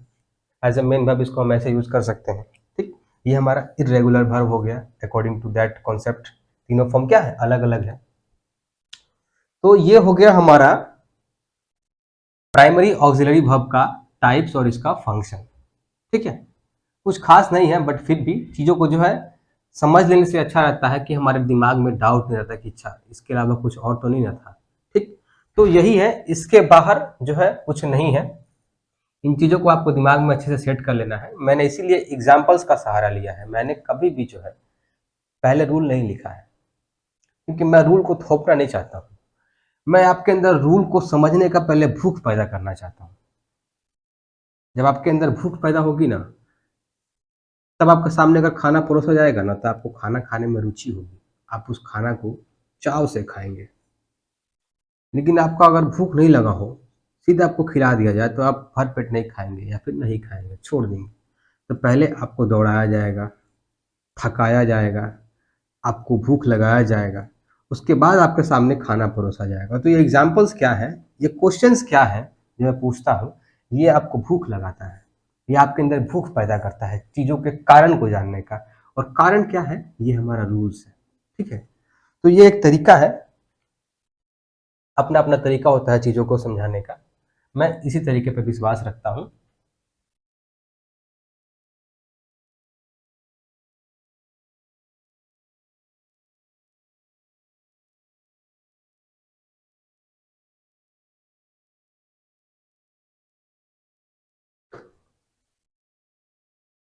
as a main verb इसको हम ऐसे यूज कर सकते हैं। ठीक, ये हमारा इरेगुलर वर्ब हो गया अकॉर्डिंग टू दैट कॉन्सेप्ट। तीनों फॉर्म क्या है, अलग अलग है। तो ये हो गया हमारा प्राइमरी ऑक्सिलरी वर्ब का टाइप्स और इसका फंक्शन। ठीक है, कुछ खास नहीं है, बट फिर भी चीजों को जो है समझ लेने से अच्छा रहता है कि हमारे दिमाग में डाउट नहीं रहता कि अच्छा इसके अलावा कुछ और तो नहीं रहता। ठीक, तो यही है, इसके बाहर जो है कुछ नहीं है। इन चीजों को आपको दिमाग में अच्छे से सेट कर लेना है। मैंने इसीलिए एग्जाम्पल्स का सहारा लिया है, मैंने कभी भी जो है पहले रूल नहीं लिखा है, क्योंकि मैं रूल को थोपना नहीं चाहता हूँ। मैं आपके अंदर रूल को समझने का पहले भूख पैदा करना चाहता हूँ। जब आपके अंदर भूख पैदा होगी ना, तब आपके सामने अगर खाना परोसा जाएगा ना, तो आपको खाना खाने में रुचि होगी, आप उस खाना को चाव से खाएंगे। लेकिन आपको अगर भूख नहीं लगा हो, सीधे आपको खिला दिया जाए, तो आप भर पेट नहीं खाएंगे या फिर नहीं खाएंगे, छोड़ देंगे। तो पहले आपको दौड़ाया जाएगा, थकाया जाएगा, आपको भूख लगाया जाएगा, उसके बाद आपके सामने खाना परोसा जाएगा। तो ये एग्जाम्पल्स क्या है, ये क्वेश्चंस क्या है जो मैं पूछता हूँ, ये आपको भूख लगाता है, ये आपके अंदर भूख पैदा करता है चीज़ों के कारण को जानने का। और कारण क्या है, ये हमारा रूल्स है। ठीक है, तो ये एक तरीका है, अपना अपना तरीका होता है चीज़ों को समझाने का। मैं इसी तरीके पर विश्वास रखता हूँ।